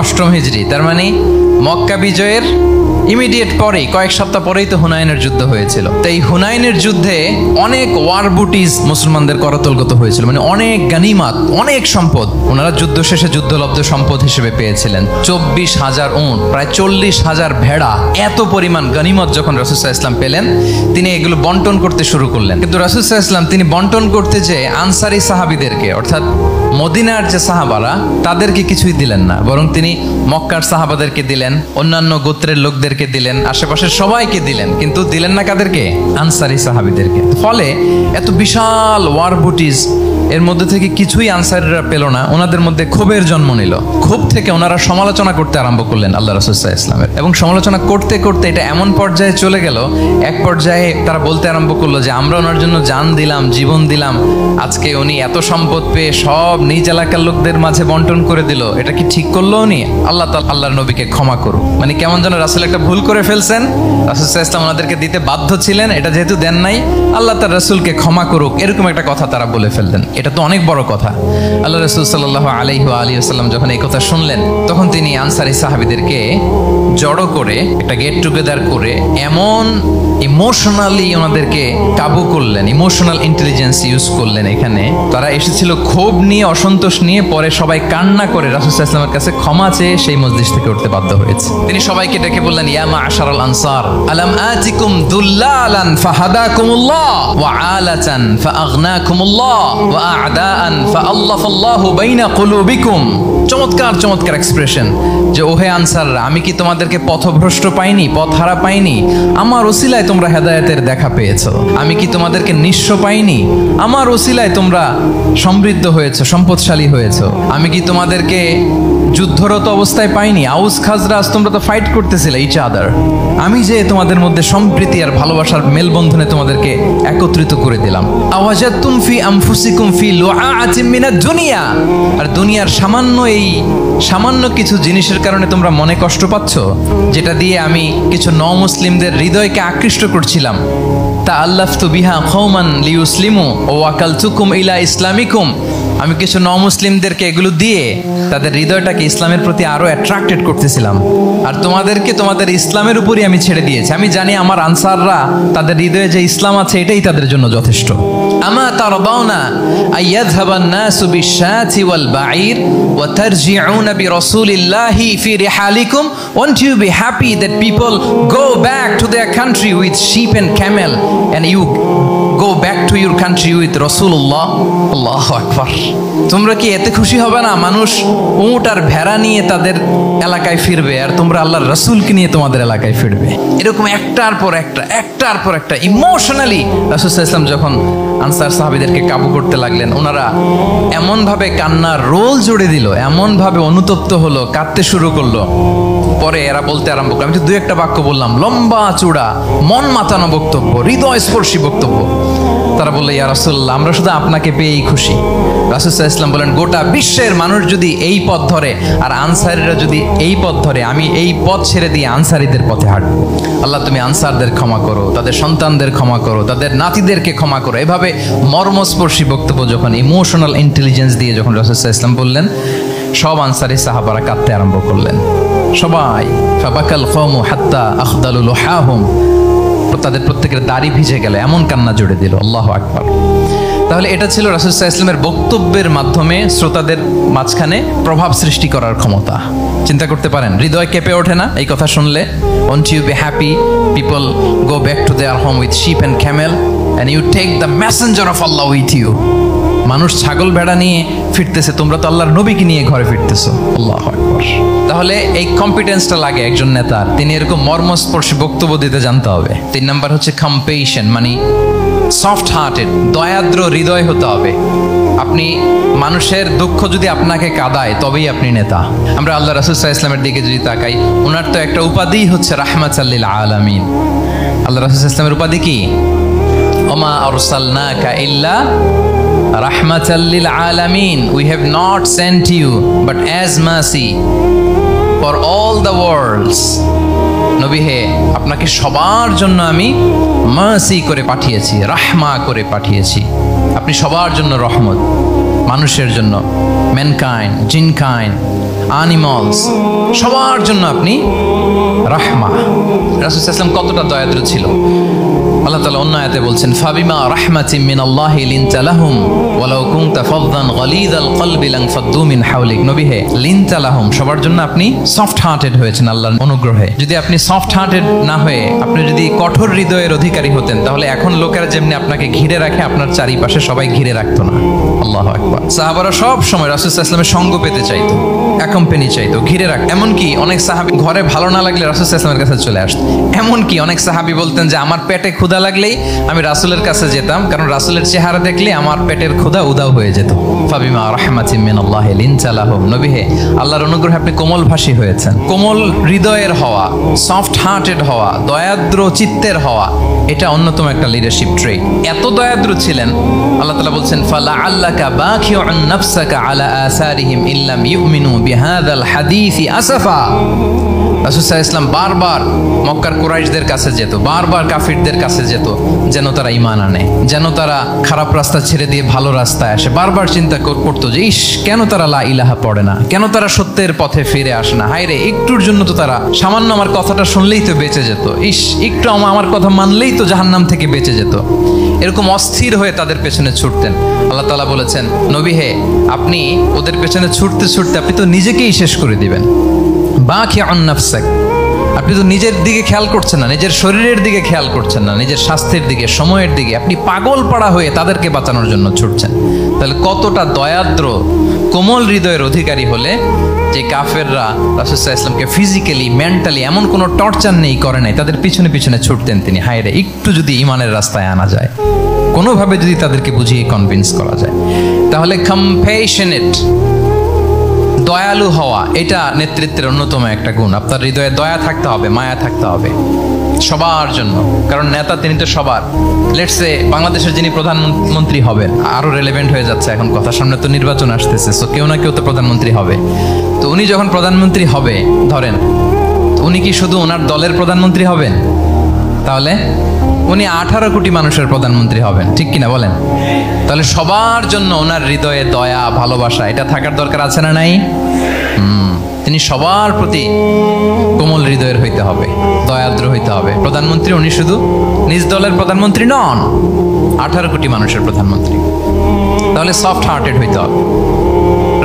8ম হিজরি। তার মানে মক্কা বিজয়ের ইমিডিয়েট পরেই, কয়েক সপ্তাহ পরেই তো হুনাইনের যুদ্ধ হয়েছিল। তো এই হুনাইনের যুদ্ধে অনেক ওয়ার বুটিজ মুসলমানদের করতলগত হয়েছিল, মানে অনেক গানিমাত, অনেক সম্পদ ওনারা যুদ্ধ শেষে যুদ্ধলব্ধ সম্পদ হিসেবে পেয়েছিলেন। 24,000 উট, প্রায় 40,000 ভেড়া, এত পরিমাণ গানিমত যখন রাসূল সাল্লাল্লাহু আলাইহি ওয়াসাল্লাম পেলেন, তিনি এগুলো বন্টন করতে শুরু করলেন। কিন্তু রাসূল সাল্লাল্লাহু আলাইহি ওয়াসাল্লাম তিনি বন্টন করতে যে আনসারি সাহাবীদেরকে, অর্থাৎ মদিনার যে সাহাবারা, তাদেরকে কিছুই দিলেন না, বরং তিনি মক্কার সাহাবাদেরকে দিলেন, অন্যান্য গোত্রের লোকদেরকে দিলেন, আশেপাশের সবাইকে দিলেন, কিন্তু দিলেন না কাদেরকে? আনসারি সাহাবীদেরকে। ফলে এত বিশাল ওয়ার বুটিজ, এর মধ্যে থেকে কিছুই আনসারিরা পেল না। ওনাদের মধ্যে ক্ষোভের জন্ম নিল। ক্ষোভ থেকে ওনারা সমালোচনা করতে আরম্ভ করলেন আল্লাহ রাসূল সাল্লাল্লাহু আলাইহি ওয়াসাল্লামের, এবং সমালোচনা করতে করতে এটা এমন পর্যায়ে চলে গেল, এক পর্যায়ে তারা বলতে আরম্ভ করলো যে আমরা ওনার জন্য জান দিলাম, জীবন দিলাম, আজকে উনি এত সম্পদ পেয়ে সব নিজ এলাকার লোকদের মাঝে বন্টন করে দিল, এটা কি ঠিক করলো উনি? আল্লাহর নবীকে ক্ষমা করুন। মানে কেমন যেন রাসূল একটা ভুল করে ফেলছেন, রাসূল সাল্লাল্লাহু আলাইহি ওয়াসাল্লাম ওনাদেরকে দিতে বাধ্য ছিলেন, এটা যেহেতু দেন নাই, আল্লাহ তার রাসূলকে ক্ষমা করুক, এরকম একটা কথা তারা বলে ফেললেন। এটা তো অনেক বড় কথা। আল্লাহ রাসূল সাল্লাল্লাহু আলাইহি ওয়া আলিহি ওয়াসাল্লাম যখন এই কথা শুনলেন, তখন তিনি আনসারী সাহাবীদেরকে জড়ো করে একটা গেট টুগেদার করে এমন ইমোশনালি ওনাদেরকে কাবু করলেন, ইমোশনাল ইন্টেলিজেন্স ইউজ করলেন। এখানে তারা এসেছিল ক্ষোভ নিয়ে, অসন্তোষ নিয়ে, পরে সবাই কান্না করে রাসূল সাল্লাল্লাহু আলাইহি ওয়াসাল্লামের কাছে ক্ষমা চেয়ে সেই মজলিস থেকে উঠতে বাধ্য হয়েছে। তিনি সবাইকে ডেকে বললেন, ইয়া মা'আশারাল আনসার, আলাম আতিকুম দুল্লালান ফাহাদাকুমুল্লাহ ওয়া আলাতান ফাআগনাকুমুল্লাহ ওয়া আ'দাআন ফাআল্লাফাল্লাহু বাইনা কুলুবিকুম। চমৎকার এক্সপ্রেশন, যে ওহে আনসাররা, আমি কি তোমাদেরকে পথভ্রষ্ট পাইনি, পথহারা পাইনি? আমার ওসিলায় তোমরা হেদায়েতের দেখা পেয়েছো। আমি কি তোমাদেরকে নিঃস্ব পাইনি? আমার ওসিলায় তোমরা সমৃদ্ধ হয়েছো, সম্পদশালী হয়েছো। আমি কি তোমাদেরকে যুদ্ধরত অবস্থায় পাইনি? আউস খাজরাজ তোমরা তো ফাইট করতেছিলে ইচ আদার। আমি যে তোমাদের মধ্যে সম্প্রীতি আর ভালোবাসার মেলবন্ধনে তোমাদেরকে একত্রিত করে দিলাম। আওয়াজাতুম ফি আনফুসিকুম ফি লুআআতিন মিনাদ দুনিয়া, আর দুনিয়ার সামান্য কিছু জিনিসের কারণে তোমরা মনে কষ্ট পাচ্ছ, যেটা দিয়ে আমি কিছু মুসলিমদের হৃদয়কে আকৃষ্ট করছিলাম। তাআল্লাফতু বিহা কওমান লিয়ুসলিমু ওয়া ওয়াকালতুকুম ইলা ইসলামিকুম। আমি কিছু মুসলিমদেরকে এগুলো দিয়ে তাদের হৃদয়টাকে ইসলামের প্রতি আরো অ্যাট্রাক্টেড করতেছিলাম, আর তোমাদেরকে তোমাদের ইসলামের উপরই আমি ছেড়ে দিয়েছি। আমি জানি আমার আনসাররা, তাদের হৃদয়ে যে ইসলাম আছে এটাই তাদের জন্য যথেষ্ট। আমা তারদাউনা আইয়াযহাবান নাসু বিশ-শাতি ওয়াল বাঈর ওয়া তারজিউনা বিরাসূলিল্লাহি ফি রিহালিকুম। Won't you be happy that people go back to their country with sheep and camel, and you go back to your country with Rasulullah? আল্লাহু আকবার। তোমরা কি এতে খুশি হবে না? মানুষ উট আর ভেড়া নিয়ে তাদের এলাকায় ফিরবে, আর তোমরা আল্লাহর রাসূলকে নিয়ে তোমাদের এলাকায় ফিরবে। এরকম একটার পর একটা ইমোশনালি রাসূল সাল্লাল্লাহু আলাইহি ওয়াসাল্লাম যখন আনসার সাহাবীদেরকে কাবু করতে লাগলেন, ওনারা এমনভাবে কান্নার রোল জুড়ে দিল, এমনভাবে অনুতপ্ত হলো, কাঁদতে শুরু করলো। পরে এরা বলতে আরম্ভ করলো, আমি তো 2-1টা বাক্য বললাম, লম্বা চূড়া মন মাতানো বক্তব্য, হৃদয়স্পর্শী বক্তব্য। তারা বললো, ইয়া রাসূলুল্লাহ, আমরা শুধু আপনাকে পেয়েই খুশি। রাসূল সাল্লাল্লাহু আলাইহি ওয়াসাল্লাম বলেন, গোটা বিশ্বের মানুষ যদি এই পথ ধরে আর আনসারীরা যদি এই পথ ধরে, আমি এই পথ ছেড়ে দিয়ে আনসারীদের পথে হাঁটবো। আল্লাহ তুমি আনসারদের ক্ষমা করো, তাদের সন্তানদের ক্ষমা করো, তাদের নাতিদেরকে ক্ষমা করো। এভাবে মর্মস্পর্শী বক্তব্য যখন ইমোশনাল ইন্টেলিজেন্স দিয়ে যখন রাসূল সাল্লাল্লাহু আলাইহি ওয়াসাল্লাম বললেন, সব আনসারী সাহাবারা কাঁদতে আরম্ভ করলেন। সবাই ফাবাকাল কওমু হাত্তা আখদালু লুহাহুম, তাদের প্রত্যেকের দাড়ি ভিজে গেল, এমন কান্না জুড়ে দিল। আল্লাহু আকবার। তাহলে এটা ছিল রাসূল সাল্লাল্লাহু আলাইহি ওয়াসাল্লামের বক্তব্যের মাধ্যমে শ্রোতাদের মাঝখানে প্রভাব সৃষ্টি করার ক্ষমতা। চিন্তা করতে পারেন, হৃদয় কেঁপে ওঠে না এই কথা শুনলে? Won't you be happy people go back to their home with sheep and camel and you take the messenger of Allah with you? মানুষ ছাগল ভেড়া নিয়ে ফিরতেছে, তোমরা তো আল্লাহর নবীকে নিয়ে ঘরে ফিরতেছো। আল্লাহু আকবার। তাহলে এই কম্পিটেন্সটা লাগে একজন নেতার, তিনি এরকম মর্মস্পর্শী বক্তব্য দিতে জানতে হবে। 3 নাম্বার হচ্ছে কম্পেশন, মানে সফট হার্টেড, দয়াদ্র হৃদয় হতে হবে। আপনি মানুষের দুঃখ যদি আপনাকে কাঁদায় তবেই আপনি নেতা। আমরা আল্লাহ রাসূল সাল্লাল্লাহু আলাইহি ওয়াসাল্লামের দিকে যদি তাকাই, ওনার তো একটা উপাধিই হচ্ছে রাহমাতাল লিল আলামিন। আল্লাহ রাসূল সাল্লাল্লাহু আলাইহি ওয়াসাল্লামের উপাধি কি? ওমা আরসালনাকা ইল্লা রাহমাতাল লিল আলামিন, we have not sent you but as mercy for all the worlds. নবী হে, আপনাকে সবার জন্য আমি মার্সি করে পাঠিয়েছি, রাহমা করে পাঠিয়েছি। আপনি সবার জন্য রহমত, মানুষের জন্য, ম্যানকাইন্ড, জিনকাইন্ড, অ্যানিমালস, সবার জন্য আপনি রাহমা। রাসূল সাল্লাল্লাহু আলাইহি ওয়াসাল্লাম কতটা দয়াদ্র ছিল। আল্লাহ তাআলা অন্য আয়াতে বলছেন, ফাবিমা রাহমাতিন মিনাল্লাহি লিনতা লাহুম ওয়ালাউ কুনতা ফাযযান গালিযাল কলবি লানফাদ্দু মিন হাওলিক। নবী হে, লিনতা লাহুম, সবার জন্য আপনি সফট হার্টেড হয়েছেন আল্লাহর অনুগ্রহে। যদি আপনি সফট হার্টেড না হয়ে আপনি যদি কঠোর হৃদয়ের অধিকারী হতেন, তাহলে এখন লোকেরা যেমনি আপনাকে ঘিরে রাখে, আপনার চারিপাশে সবাই ঘিরে রাখতো না। আল্লাহু আকবার। সাহাবারা সব সময় রাসূল সাল্লাল্লাহু আলাইহি ওয়াসাল্লামের সঙ্গ পেতে চাইতো, অ্যাকম্পানি চাইতো, ঘিরে রাখ। এমনকি অনেক সাহাবী ঘরে ভালো না লাগলে রাসূল সাল্লাল্লাহু আলাইহি ওয়াসাল্লামের কাছে চলে আসতো। এমনকি অনেক সাহাবী বলতেন যে আমার পেটে ক্ষুধা লাগলেই আমি রাসূলের কাছে যেতাম, কারণ রাসূলের চেহারা দেখলে আমার পেটের ক্ষুধা উধাও হয়ে যেত। ফাবিমা রাহমাতিন মিনাল্লাহি লিনতা লাহুম। নবী হে, আল্লাহর অনুগ্রহে আপনি কোমলভাষী হয়েছেন। কোমল হৃদয়ের হওয়া, সফট হার্টেড হওয়া, দয়াদ্র চিত্তের হওয়া, এটা অন্যতম একটা লিডারশিপ ট্রেট। এত দয়াদ্র ছিলেন, আল্লাহ তাআলা বলছেন, ফালাআল্লাকা বাখিউন নাফসাকা আলা আসারিহিম ইল্লাম ইউমিনু বিহাযাল হাদীসি আসাফা। রাসূল সাল্লাল্লাহু আলাইহি ওয়াসাল্লাম বারবার মক্কার কুরাইশদের কাছে যেত, বারবার কাফিরদের কাছে যেত, যেন তারা ঈমান আনে, যেন তারা খারাপ রাস্তা ছেড়ে দিয়ে ভালো রাস্তায় আসে। বারবার চিন্তা করতো যে ইস, কেন তারা লা ইলাহা পড়ে না, কেন তারা সত্যের পথে ফিরে আসে না। হায় রে, একটুর জন্য তো তারা সামান্য আমার কথাটা শুনলেই তো বেঁচে যেত, ইস একটু আমার কথা মানলেই তো জাহান্নাম থেকে বেঁচে যেত। এরকম অস্থির হয়ে তাদের পেছনে ছুটতেন। আল্লাহ তাআলা বলেছেন, নবী হে, আপনি ওদের পেছনে ছুটতে ছুটতে আপনি তো নিজেকেই শেষ করে দিবেন। বাখিউন নাফসাক, আপনি তো নিজের দিকে খেয়াল করছেন না, নিজের শরীরের দিকে খেয়াল করছেন না, নিজের স্বাস্থ্যের দিকে, সময়ের দিকে, আপনি পাগল পাড়া হয়ে তাদেরকে বাঁচানোর জন্য ছুটছেন। তাহলে কতটা দয়াদ্র কোমল হৃদয়ের অধিকারী হলে যে কাফেররা রাসূল সাল্লাল্লাহু আলাইহি ওয়াসাল্লামকে ফিজিক্যালি, মেন্টালি এমন কোনো টর্চার নেই, করে নাই, তাদের পিছনে পিছনে ছুটতেন তিনি। হায় রে, একটু যদি ঈমানের রাস্তায় আনা যায়, কোনোভাবে যদি তাদেরকে বুঝিয়ে কনভিন্স করা যায়, তাহলে কম্প্যাশনেট, দয়ালু হওয়া, এটা নেতৃত্বের অন্যতম একটা গুণ। আপনার হৃদয়ে দয়া থাকতে হবে, মায়া থাকতে হবে সবার জন্য, কারণ নেতা তিনি তো সবার। লেটস সে বাংলাদেশের যিনি প্রধানমন্ত্রী হবেন, আরো রেলেভেন্ট হয়ে যাচ্ছে এখন কথা, সামনে তো নির্বাচন আসতেছে, সো কেউ না কেউ তো প্রধানমন্ত্রী হবে। তো উনি যখন প্রধানমন্ত্রী হবে ধরেন, উনি কি শুধু ওনার দলের প্রধানমন্ত্রী হবেন? তাহলে উনি 18 কোটি মানুষের প্রধানমন্ত্রী হবেন, ঠিক কিনা বলেন? তাহলে সবার জন্য ওনার হৃদয়ে দয়া, ভালোবাসা, এটা থাকার দরকার আছে না নাই? তিনি সবার প্রতি কোমল হৃদয়ের হইতে হবে, দয়াদ্র হইতে হবে। প্রধানমন্ত্রী উনি শুধু নিজ দলের প্রধানমন্ত্রী নন, 18 কোটি মানুষের প্রধানমন্ত্রী। তাহলে সফট হার্টেড হইতে হবে।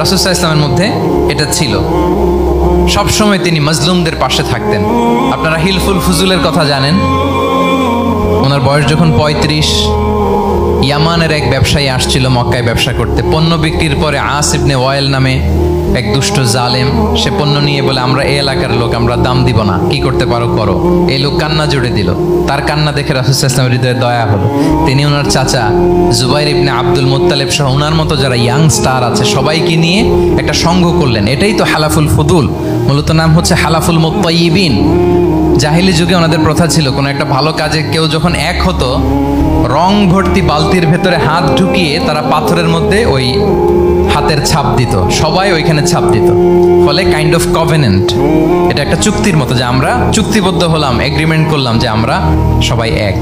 রাসূল সাল্লাল্লাহু আলাইহি ওয়াসাল্লামের মধ্যে এটা ছিল। সবসময় তিনি মাজলুমদের পাশে থাকতেন। আপনারা হিলফুল ফুজুলের কথা জানেন। ওনার বয়স যখন 35, ইয়ামানের এক ব্যবসায়ী আসছিল মক্কায় ব্যবসা করতে। পণ্য বিক্রির পরে আস ইবনে ওয়াইল নামে এক দুষ্ট জালেম, সে পণ্য নিয়ে বলে, আমরা এই এলাকার লোক, আমরা দাম দিব না, কি করতে পারো করো। এই লোক কান্না জুড়ে দিল। তার কান্না দেখে রাসূল সাল্লাল্লাহু আলাইহি ওয়াসাল্লামের হৃদয়ে দয়া হলো। তিনি ওনার চাচা জুবাইর ইবনে আব্দুল মুত্তালিব সহ ওনার মতো যারা ইয়াং স্টার আছে সবাইকে নিয়ে একটা সংঘ করলেন। এটাই তো হালাফুল ফুদুল, মূলত নাম হচ্ছে হালাফুল মুত্তাইয়িবিন। জাহিলি যুগে ওনাদের প্রথা ছিল, কোনো একটা ভালো কাজে কেউ যখন এক হতো, রং ভর্তি বালতির ভেতরে হাত ঢুকিয়ে তারা পাথরের মধ্যে ওই হাতের ছাপ দিত, সবাই ওইখানে ছাপ দিত। ফলে কাইন্ড অফ কভেনেন্ট, এটা একটা চুক্তির মতো, যে আমরা চুক্তিবদ্ধ হলাম, এগ্রিমেন্ট করলাম যে আমরা সবাই এক।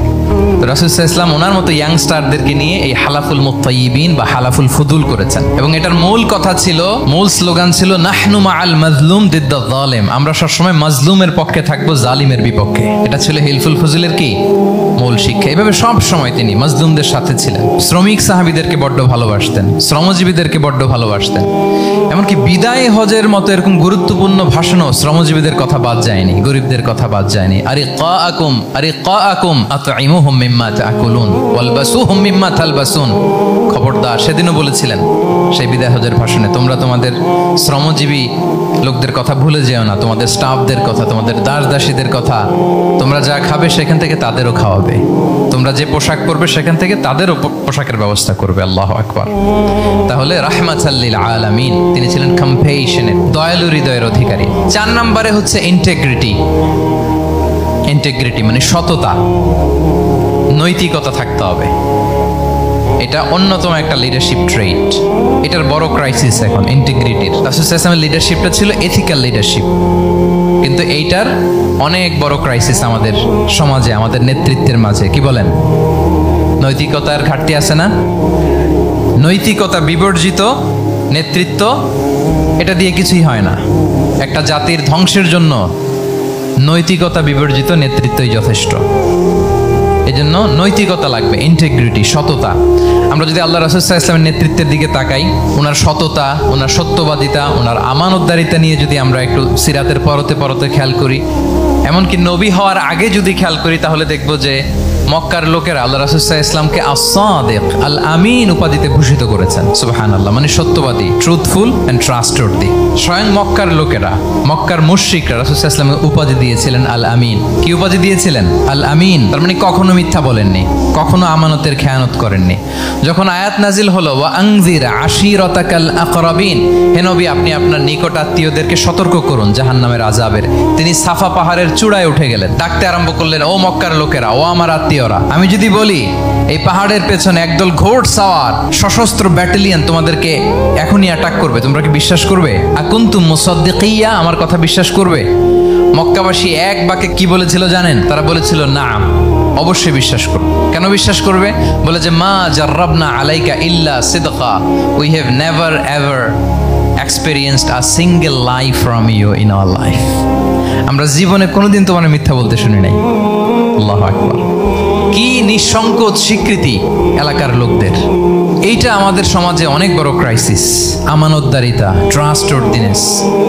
তো রাসূল সাল্লাল্লাহু আলাইহি ওয়াসাল্লাম ওনার মতো ইয়াংস্টারদেরকে নিয়ে এই হালাফুল মুত্তাইয়িবিন বা হালাফুল ফুদুল করেছেন। এবং এটার মূল কথা ছিল, মূল স্লোগান ছিল, নাহনু মাআল মাজলুম দিদ্দাল যালিম, আমরা সবসময় মাজলুমের পক্ষে থাকবো, জালিমের বিপক্ষে। এটা ছিল হিলফুল ফুজুলের কি মূল শিক্ষা। এভাবে সব সময় তিনি মাজলুমদের সাথে ছিলেন। শ্রমিক সাহাবীদেরকে বড্ড ভালোবাসতেন, শ্রমজীবীদেরকে বড্ড ভালোবাসতেন। এমনকি বিদায় হজের মতো এরকম গুরুত্বপূর্ণ ভাষণও শ্রমজীবীদের কথা বাদ যায়নি, গরিবদের কথা বাদ যায়নি। আরে কাআকুম আতঈমুহুম মিম্মা তাকুলুন ওয়ালবাসুহুম মিম্মা তালবাসুন। খবরদার, সেদিনও বলেছিলেন সেই বিদায় হজের ভাষণে, তোমরা তোমাদের শ্রমজীবী লোকদের কথা ভুলে যেও না, তোমাদের স্টাফদের কথা, তোমাদের দাস দাসীদের কথা। তোমরা যা খাবে সেখান থেকে তাদেরও খাওয়াবে, তোমরা যে পোশাক পরবে সেখান থেকে তাদেরও পোশাকের ব্যবস্থা করবে। আল্লাহু আকবার। তাহলে রাহমাতাল লিল আলামিন, তিনি ছিলেন কম্পেশনের, দয়ালু হৃদয়ের অধিকারী। 4 নম্বরে হচ্ছে ইন্টিগ্রিটি। ইন্টিগ্রিটি মানে সততা, নৈতিকতা থাকতে হবে। এটা অন্যতম একটা লিডারশিপ ট্রেট। এটার বড় ক্রাইসিস এখন ইন্টিগ্রিটির। রাসূল সাল্লাল্লাহু আলাইহি ওয়াসাল্লামের লিডারশিপটা ছিল এথিক্যাল লিডারশিপ, কিন্তু এইটার অনেক বড় ক্রাইসিস আমাদের সমাজে, আমাদের নেতৃত্বের মাঝে। কি বলেন? নৈতিকতার ঘাটতি আছে না? নৈতিকতা বিবর্জিত নেতৃত্ব, এটা দিয়ে কিছুই হয় না। একটা জাতির ধ্বংসের জন্য নৈতিকতা বিবর্জিত নেতৃত্বই যথেষ্ট। এজন্য নৈতিকতা লাগবে, ইন্টিগ্রিটি, সততা। আমরা যদি আল্লাহ রাসূল সাল্লাল্লাহু আলাইহি ওয়াসাল্লামের নেতৃত্বের দিকে তাকাই, ওনার সততা, ওনার সত্যবাদিতা, ওনার আমানতদারিতা নিয়ে যদি আমরা একটু সিরাতের পরতে পরতে খেয়াল করি, এমনকি নবী হওয়ার আগে যদি খেয়াল করি, তাহলে দেখব যে মক্কার লোকেরা আল্লাহ রাসূল সাল্লাল্লাহু আলাইহি ওয়াসাল্লামকে আস-সাদিক, আল আমিন উপাধিতে ভূষিত করেছেন। সুবহানাল্লাহ, মানে সত্যবাদী, ট্রুথফুল এন্ড ট্রাস্টওয়ার্দি। স্বয়ং মক্কার লোকেরা, মক্কার মুশরিকরা রাসূল সাল্লাল্লাহু আলাইহি ওয়াসাল্লামকে উপাধি দিয়েছিলেন আল আমিন। কি উপাধি দিয়েছিলেন? আল আমিন। তার মানে কখনো মিথ্যা বলেননি, কখনো আমানতের খেয়ানত করেননি। যখন আয়াত নাজিল হলো ওয়া আনজির আশিরাতাকাল আকরাবিন, হে নবী আপনি আপনার নিকট আত্মীয়দেরকে সতর্ক করুন জাহান্নামের আযাবের, তিনি সাফা পাহাড়ের চূড়ায় উঠে গেলেন, ডাকতে আরম্ভ করলেন, ও মক্কার লোকেরা, ও আমার আত্মীয়রা, আমি যদি বলি এই পাহাড়ের পেছনে একদল ঘোড় সাওয়ার সশস্ত্র ব্যাটালিয়ন তোমাদেরকে এখনই অ্যাটাক করবে, তোমরা কি বিশ্বাস করবে? আকুনতুম মুসাদ্দিকিয়া, আমার কথা বিশ্বাস করবে? মক্কাবাসী এক বাক্যে কি বলেছিল জানেন? তারা বলেছিল নাম, অবশ্যই বিশ্বাস করবে। কেন বিশ্বাস করবে? বলে যে মা জাররাবনা আলাইকা ইল্লা সিদকা, we have never ever experienced a single lie from you in our life. আমরা জীবনে কোনোদিন তোমার মিথ্যা বলতে শুনি নাই। আল্লাহু আকবার। কি নিঃসংকোচ স্বীকৃতি এলাকার লোকদের। এইটা আমাদের সমাজে অনেক বড় ক্রাইসিস, আমানতদারিতা, ট্রাস্টওয়ার্দিনেস।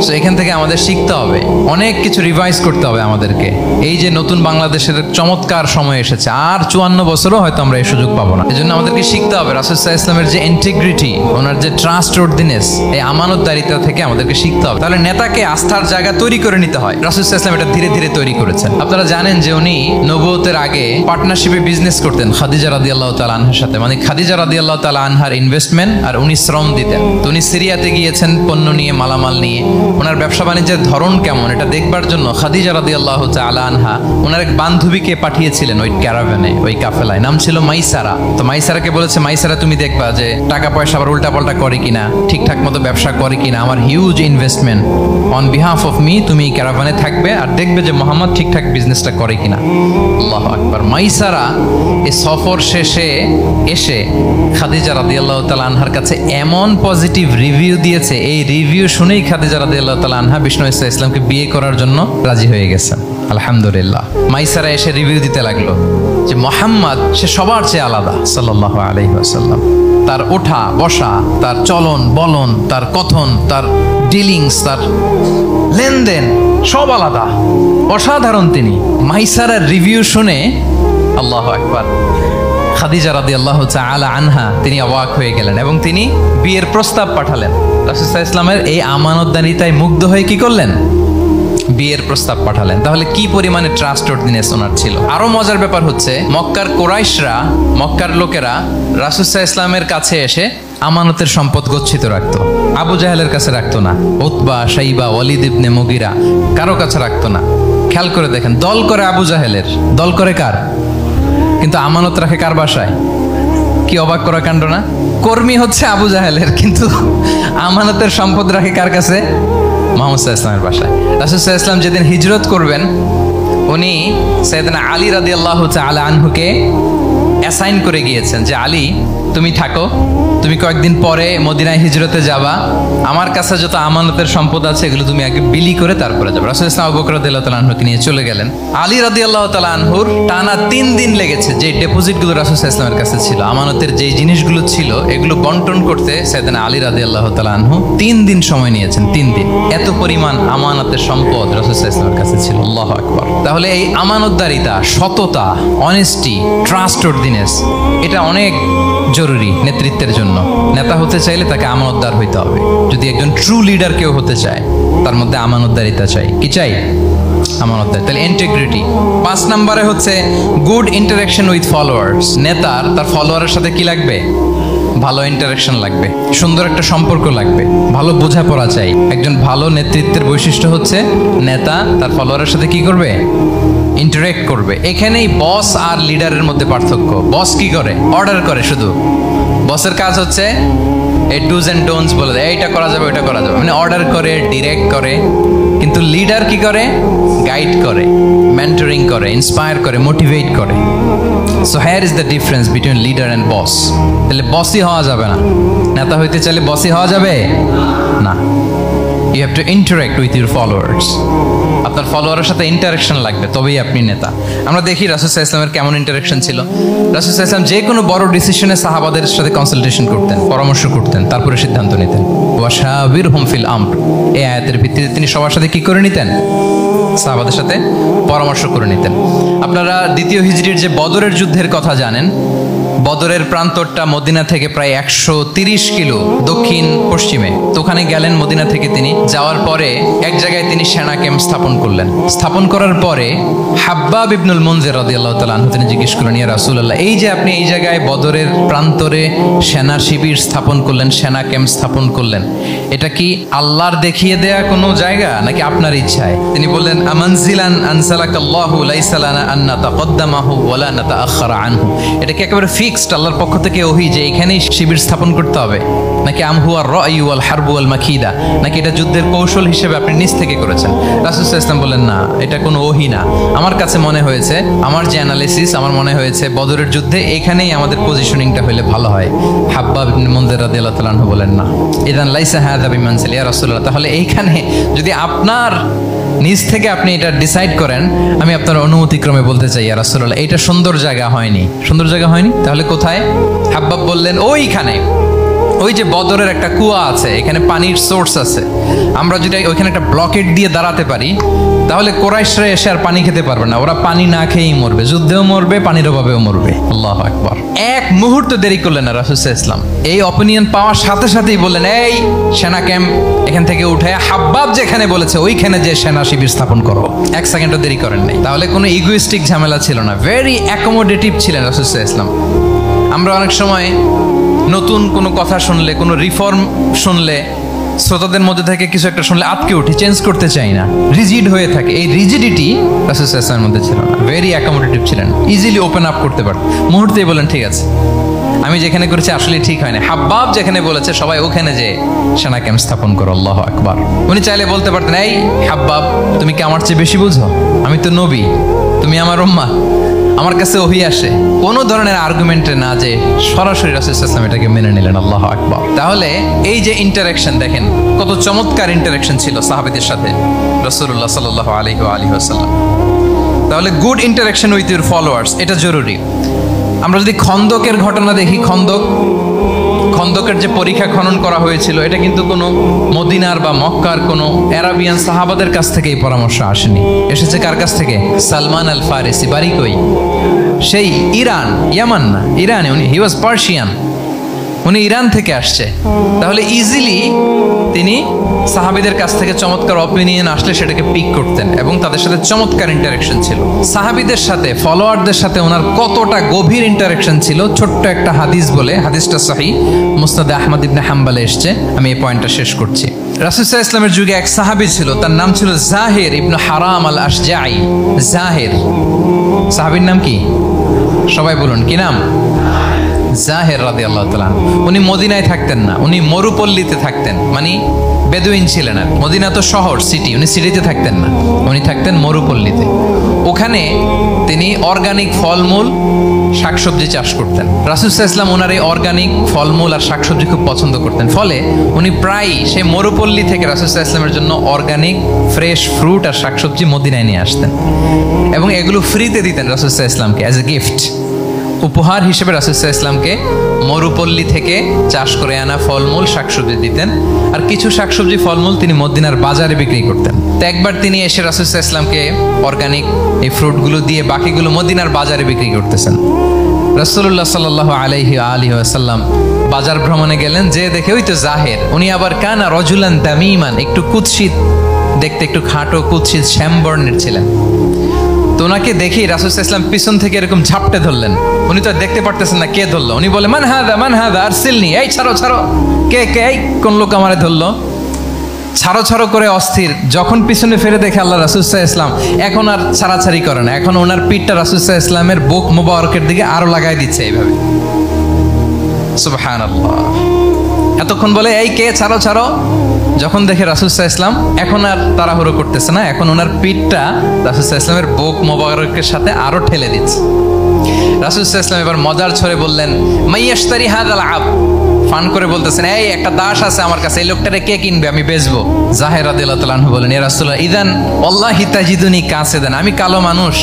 সো এখান থেকে আমাদের শিখতে হবে, অনেক কিছু রিভাইজ করতে হবে আমাদেরকে। এই যে নতুন বাংলাদেশের চমৎকার সময় এসেছে, আর 54 বছরও হয়তো আমরা এই সুযোগ পাবো না। এজন্য আমাদেরকে শিখতে হবে রাসূল সাল্লাল্লাহু আলাইহি ওয়াসাল্লামের যে ইন্টিগ্রিটি, ওনার যে ট্রাস্টওয়ার্দিনেস, এই আমানতদারিতা থেকে আমাদেরকে শিখতে হবে। তাহলে নেতাকে আস্থার জায়গা তৈরি করে নিতে হয়। রাসূল সাল্লাল্লাহু আলাইহি ওয়াসাল্লাম এটা ধীরে ধীরে তৈরি করেছেন। আপনারা জানেন যে উনি নবুয়তের আগে পার্টনারশিপে বিজনেস করতেন খাদিজা রাদিয়াল্লাহু তাআলা আনহার সাথে, মানে খাদিজা রাদিয়াল্লাহু তাআলা আনহার ইনভেস্টমেন্ট আর উনি শ্রম দিতেন। তো উনি সিরিয়াতে গিয়েছেন পণ্য নিয়ে, মালামাল নিয়ে। ওনার ব্যবসা বাণিজ্যের ধরন কেমন এটা দেখবার জন্য খাদিজা রাদিয়াল্লাহু তাআলা আনহা ওনার এক বান্ধবীকে পাঠিয়েছিলেন ওই ক্যারাভ্যানে, ওই কাফেলায়। নাম ছিল মাইসারা। তো মাইসারাকে বলেছে, মাইসারা তুমি দেখবা যে টাকা পয়সা আবার উল্টাপাল্টা করে কিনা, ঠিকঠাক মতো ব্যবসা করে কিনা, আমার huge investment, on behalf of me তুমি ক্যারাভ্যানে থাকবে আর দেখবে যে মোহাম্মদ ঠিকঠাক বিজনেসটা করে কিনা। আল্লাহু আকবার। মাইসারা এই সফর শেষে এসে খাদিজা রাদিয়াল্লাহু তাআলা আনহার কাছে এমন পজিটিভ রিভিউ দিয়েছে, এই রিভিউ শুনেই খাদিজা রাদিয়াল্লাহু তাআলা আনহা বিষ্ণু ইসলামকে বিয়ে করার জন্য রাজি হয়ে গেছেন। আলহামদুলিল্লাহ। মাইসারা এসে রিভিউ দিতে লাগলো যে মোহাম্মদ সে সবার চেয়ে আলাদা সাল্লাল্লাহু আলাইহি ওয়াসাল্লাম। তার ওঠা বসা, তার চলন বলন, তার কথন, তার ডিলিংস, তার লেনদেন সব আলাদা, অসাধারণ তিনি। মাইসারার রিভিউ শুনে আল্লাহু আকবার, খাদিজা রাদিয়াল্লাহু তাআলা আনহা তিনি অবাক হয়ে গেলেন এবং তিনি বিয়ের প্রস্তাব পাঠালেন। রাসূল সাল্লাল্লাহু আলাইহি ওয়াসাল্লামের এই আমানতদারিতায় মুগ্ধ হয়ে কি করলেন? বিয়ের প্রস্তাব পাঠালেন। তাহলে কি পরিমাণে ট্রাস্টওয়ার্দিনেস ওনার ছিল। আরো মজার ব্যাপার হচ্ছে মক্কার কুরাইশরা, মক্কার লোকেরা রাসূল সাল্লাল্লাহু আলাইহি ওয়াসাল্লামের কাছে এসে আমানতের সম্পদ গচ্ছিত রাখতো। আবু জাহেলের কাছে রাখতো না, উতবা, শাইবা, ওয়ালিদ ইবনে মুগিরা কারো কাছে রাখতো না। খেয়াল করে দেখেন, দল করে আবু জাহেলের, দল করে কার, কিন্তু আমানত রাখে কার বাসায়? কি অবাক করা কাণ্ড না? কর্মী হচ্ছে আবু জাহেলের, কিন্তু আমানতের সম্পদ রাখে কার কাছে? মুহাম্মদ সাল্লাল্লাহু আলাইহি ওয়াসাল্লামের বাসায়। রাসূল সাল্লাল্লাহু আলাইহি ওয়াসাল্লাম যেদিন হিজরত করবেন, উনি সাইয়েদনা আলী রাদিয়াল্লাহু তাআলা আনহুকে অ্যাসাইন করে গিয়েছেন যে আলী তুমি থাকো, তুমি কয়েকদিন পরে মদিনায় হিজরতে যাবা, আমার কাছে যত আমানতের সম্পদ আছে এগুলো তুমি আগে বিলি করে তারপরে যাবে। রাসূল ইসলাম আবু বকর রাদিয়াল্লাহু তাআলা আনহুকে নিয়ে চলে গেলেন। আলী রাদিয়াল্লাহু তাআলা আনহুর টানা 3 দিন লেগেছে যে ডেপোজিটগুলো রাসূল ইসলামের কাছে ছিল, আমানতের যে জিনিসগুলো ছিল এগুলো বন্টন করতে সাইয়েদনা আলী রাদিয়াল্লাহু তাআলা আনহু 3 দিন সময় নিয়েছেন। 3 দিন, এত পরিমাণ আমানতের সম্পদ রাসূল ইসলামের কাছে ছিল। আল্লাহু আকবার। তাহলে এই আমানতদারিতা, সততা, অনেস্টি, ট্রাস্টওয়ার্দিনেস, এটা অনেক জরুরি নেতৃত্বের জন্য। নেতা হতে চাইলে তাকে আমানতদার হইতে হবে। যদি একজন ট্রু লিডার কেউ হতে চায় তার মধ্যে আমানতদারিতা চাই। কি চাই? আমানতদার। তাহলে ইন্টিগ্রিটি। 5 নম্বরে হচ্ছে গুড ইন্টারাকশন উইথ ফলোয়ার্স। নেতার তার ফলোয়ারের সাথে কি লাগবে? ভালো ইন্টারাকশন লাগবে, সুন্দর একটা সম্পর্ক লাগবে, ভালো বোঝাপড়া চাই। একজন ভালো নেতৃত্বের বৈশিষ্ট্য হচ্ছে নেতা তার ফলোয়ারের সাথে কি করবে? ইন্টারেক্ট করবে। এখানেই বস আর লিডারের মধ্যে পার্থক্য। বস কি করে? অর্ডার করে শুধু। বসের কাজ হচ্ছে এই ডুজ অ্যান্ড ডোন্টস বলে দেয়, এইটা করা যাবে ওইটা করা যাবে, মানে অর্ডার করে, ডিরেক্ট করে। কিন্তু লিডার কি করে? গাইড করে, মেন্টরিং করে, ইন্সপায়ার করে, মোটিভেট করে। So here is the difference between leader and boss. তাহলে বসই হওয়া যাবে না। নেতা হইতে চাইলে বসই হওয়া যাবে না। You have to interact with your followers. আপনার ফলোয়ারের সাথে ইন্টারাকশন লাগবে, তবেই আপনি নেতা। আমরা দেখি রাসূল সাল্লাল্লাহু আলাইহি ওয়াসাল্লামের কেমন ইন্টারাকশন ছিল। রাসূল সাল্লাল্লাহু আলাইহি ওয়াসাল্লাম যে কোনো বড় ডিসিশনে সাহাবাদের সাথে কনসালটেশন করতেন, পরামর্শ করতেন, তারপরে সিদ্ধান্ত নিতেন। ওয়াশাবিরহুম ফিল আমর, এই আয়াতের ভিত্তিতে তিনি সবার সাথে কি করে নিতেন? সাহাবাদের সাথে পরামর্শ করে নিতেন। আপনারা দ্বিতীয় হিজরির যে বদরের যুদ্ধের কথা জানেন। বদরের প্রান্তরটা মদিনা থেকে প্রায় 130 কিলো দক্ষিণ পশ্চিমে। তো ওখানে গেলেন মদিনা থেকে। তিনি যাওয়ার পরে এক জায়গায় তিনি সেনা ক্যাম্প স্থাপন করলেন। স্থাপন করার পরে হাব্বাব ইবনুল মুনজির রাদিয়াল্লাহু তাআলা আনহু তিনি জিজ্ঞেস করলেন, ইয়া রাসূলুল্লাহ, এই যে আপনি এই জায়গায় বদরের প্রান্তরে সেনা শিবির স্থাপন করলেন, সেনা ক্যাম্প স্থাপন করলেন, এটা কি আল্লাহর দেখিয়ে দেয়া কোনো জায়গা নাকি আপনার ইচ্ছায়? তিনি বললেন, আমানজিলান আনসালাকাল্লাহু লাইসা লানা আন নাতাকদ্দামাহু ওয়ালা নাতাআখারা আনহু। এটা কি একেবারে ফিক্সড আল্লাহর পক্ষ থেকে ওহী যে এখানেই শিবির স্থাপন করতে হবে, নাকি আমহুয়ার রায়ু ওয়াল হারবু ওয়াল মাকিদা, নাকি এটা যুদ্ধের কৌশল হিসেবে আপনি নিজ থেকে করেছেন? রাসূল সাল্লাল্লাহু আলাইহি ওয়াসাল্লাম বললেন, না, এটা কোনো ওহী না। আমার কাছে মনে হয়েছে, আমার যে অ্যানালিসিস, আমার মনে হয়েছে বদরের যুদ্ধে এখানেই আমাদের পজিশনিংটা হলে ভালো হয়। হাব্বাব ইবনে মুনজির রাদিয়াল্লাহু তাআলা আনহু বলেন, না, ইদান লাইসা হাযা বিমানজিল ইয়া রাসূলুল্লাহ, তাহলে এইখানে যদি আপনার নিজ থেকে আপনি এটা ডিসাইড করেন, আমি আপনার অনুমতিক্রমে বলতে চাই ইয়া রাসূলুল্লাহ, এটা সুন্দর জায়গা হয়নি। সুন্দর জায়গা হয়নি? তাহলে কোথায়? হাব্বাব বললেন, ওইখানে, ওই যে বদরের একটা কুয়া আছে, এখানে পানির সোর্স আছে। আমরা যদি ওইখানে একটা ব্লকেট দিয়ে দাঁড়াতে পারি, তাহলে কোরাইশরা এসে আর পানি খেতে পারবে না। ওরা পানি না খেয়েই মরবে, যুদ্ধেও মরবে, পানির অভাবেও মরবে। আল্লাহু আকবার। এক মুহূর্ত দেরি করলেন না রাসূল সাল্লাল্লাহু আলাইহি ওয়াসাল্লাম। এই অপিনিয়ন পাওয়ার সাথে সাথেই বললেন, এই সেনা ক্যাম্প এখান থেকে উঠে হাব্বাব যেখানে বলেছে ওইখানে যে সেনা শিবির স্থাপন করো। 1 সেকেন্ডও দেরি করেন নাই। তাহলে কোনো ইগোইস্টিক ঝামেলা ছিল না। ভেরি অ্যাকোমোডেটিভ ছিলেন রাসূল সাল্লাল্লাহু আলাইহি ওয়াসাল্লাম। আমরা অনেক সময় নতুন কোনো কথা শুনলে, কোনো রিফর্ম শুনলে, শ্রোতাদের মধ্যে থেকে কিছু একটা শুনলে আটকে উঠি, চেঞ্জ করতে চাই না, রিজিড হয়ে থাকে। এই রিজিডিটি রাসূল সাল্লাল্লাহু আলাইহি ওয়াসাল্লামের মধ্যে ছিল না। ভেরি অ্যাকোমোডেটিভ ছিলেন, ইজিলি ওপেন আপ করতে পারতেন। মুহূর্তেই বলেন, ঠিক আছে, আমি যেখানে করেছি আসলে ঠিক হয় না। হাব্বাব যেখানে বলেছে সবাই ওখানে যে সেনা ক্যাম্প স্থাপন করো। আল্লাহু আকবার। উনি চাইলে বলতে পারতেন, এই হাব্বাব, তুমি কি আমার চেয়ে বেশি বুঝো? আমি তো নবী, তুমি আমার উম্মাহ, আমার কাছে ওহী আসে। কোনো ধরনের আর্গুমেন্টে না যে সরাসরি রাসূল সাল্লাল্লাহু আলাইহি ওয়াসাল্লাম এটাকে মেনে নিলেন। আল্লাহু আকবার। তাহলে এই যে ইন্টারাকশন দেখেন, কত চমৎকার ইন্টারাকশন ছিল সাহাবীদের সাথে রাসূলুল্লাহ সাল্লাল্লাহু আলাইহি ওয়া আলিহি ওয়াসাল্লাম। তাহলে good interaction with your followers, এটা জরুরি। আমরা যদি খন্দকের ঘটনা দেখি, খন্দকের যে পরীক্ষা খনন করা হয়েছিল, এটা কিন্তু কোনো মদিনার বা মক্কার কোনো আরাবিয়ান সাহাবাদের কাছ থেকে এই পরামর্শ আসেনি। এসেছে কার কাছ থেকে? সালমান আল ফারিসি। বাড়ি কই? সেই ইরান, ইয়ামান না, ইরানে। উনি হি ওয়াজ পার্সিয়ান, উনি ইরান থেকে আসছে। তাহলে ইজিলি তিনি সাহাবীদের কাছ থেকে চমৎকার অপিনিয়ন আসলে সেটাকে পিক করতেন এবং তাদের সাথে চমৎকার ইন্টারাকশন ছিল। সাহাবীদের সাথে, ফলোয়ারদের সাথে ওনার কতটা গভীর ইন্টারাকশন ছিল, ছোট্ট একটা হাদিস বলে, হাদিসটা সহিহ মুসনাদে আহমদ ইবনে হাম্বলে এসছে। আমি এই পয়েন্টটা শেষ করছি। রাসূল সাল্লাল্লাহু আলাইহি ওয়াসাল্লামের যুগে এক সাহাবী ছিল, তার নাম ছিল জাহির ইবনে হারাম আল আশজাঈ। জাহির, সাহাবীর নাম কি? সবাই বলুন, কি নাম? জাহের রাদিয়াল্লাহু তাআলা, উনি মদিনায় থাকতেন না, উনি মরুপল্লীতে থাকতেন, মানে বেদুইন ছিলেন আর। মদিনা তো শহর, সিটি, উনি সিটিতে থাকতেন না, উনি থাকতেন মরুপল্লীতে। ওখানে তিনি অর্গানিক ফলমূল শাকসবজি চাষ করতেন। রাসূল সাল্লাল্লাহু আলাইহি ওয়াসাল্লাম ওনার এই অর্গানিক ফলমূল আর শাকসবজি খুব পছন্দ করতেন, ফলে উনি প্রায়ই সেই মরুপল্লী থেকে রাসূল সাল্লাল্লাহু আলাইহি ওয়াসাল্লামের জন্য অর্গানিক ফ্রেশ ফ্রুট আর শাকসবজি মদিনায় নিয়ে আসতেন এবং এগুলো ফ্রিতে দিতেন রাসূল সাল্লাল্লাহু আলাইহি ওয়াসাল্লামকে অ্যাজ এ গিফট। উপহার হিসেবে রাসূল সাল্লাল্লাহু আলাইহি ওয়াসাল্লামকে মরুপল্লী থেকে চাষ করে আনা ফলমূল শাকসবজি দিতেন, আর কিছু শাকসবজি ফলমূল তিনি মদিনার বাজারে বিক্রি করতেন। তো একবার তিনি এসে রাসূল সাল্লাল্লাহু আলাইহি ওয়াসাল্লামকে অর্গানিক এই ফ্রুটগুলো দিয়ে বাকিগুলো মদিনার বাজারে বিক্রি করতেছেন। রাসূলুল্লাহ সাল্লাল্লাহু আলাইহি ওয়াসাল্লাম বাজার ভ্রমণে গেলেন, যে দেখে ওই তো জাহের, উনি আবার কানা রজুলান তামিমান, একটু কুৎসিত দেখতে, একটু খাটো কুৎসিত শ্যামবর্ণের ছিলেন। তো ওনাকে দেখি রাসূল সাল্লাল্লাহু আলাইহি ওয়াসাল্লাম পিছন থেকে এরকম ঝাপটে ধরলেন। উনি তো দেখতে পারতেছেন না কে ধরলো। উনি বলে মান হাদা আরসিলনি, এই ছাড়ো ছাড়ো, কে কে, এই কোন লোক আমারে ধরলো, ছাড়ো ছাড়ো করে অস্থির। যখন পিছনে ফিরে দেখে আল্লাহ রাসূল সাল্লাল্লাহু আলাইহি ওয়াসাল্লাম এখন আর ছাড়াছাড়ি করে না, এখন ওনার পিঠটা রাসূল সাল্লাল্লাহু আলাইহি ওয়াসাল্লামের বুক মোবারকের দিকে আরো লাগাই দিচ্ছে এইভাবে। সুবহানাল্লাহ। এতক্ষণ বলে এই কে, ছাড়ো ছাড়ো, যখন দেখে রাসূল সাল্লাল্লাহু আলাইহি ওয়াসাল্লাম এখন আর তাড়াহুড়ো করতেছে না, এখন ওনার পিঠটা রাসূল সাল্লাল্লাহু আলাইহি ওয়াসাল্লামের বুক মোবারকের সাথে আরো ঠেলে দিচ্ছে। রাসূল সাল্লাল্লাহু আলাইহি ওয়াসাল্লাম এবার মজার ছলে বললেন, মাইয়াশতারি হাযাল আব, ফান করে বলতেছেন, এই একটা দাস আছে আমার কাছে, এই লোকটারে কে কিনবে, আমি বেচবো। জাহের রাদিয়াল্লাহু তাআলা আনহু বলেন, ইয়া রাসূলুল্লাহ ইদান ওয়াল্লাহি তাজিদুনি কাসিদান, আমি কালো মানুষ,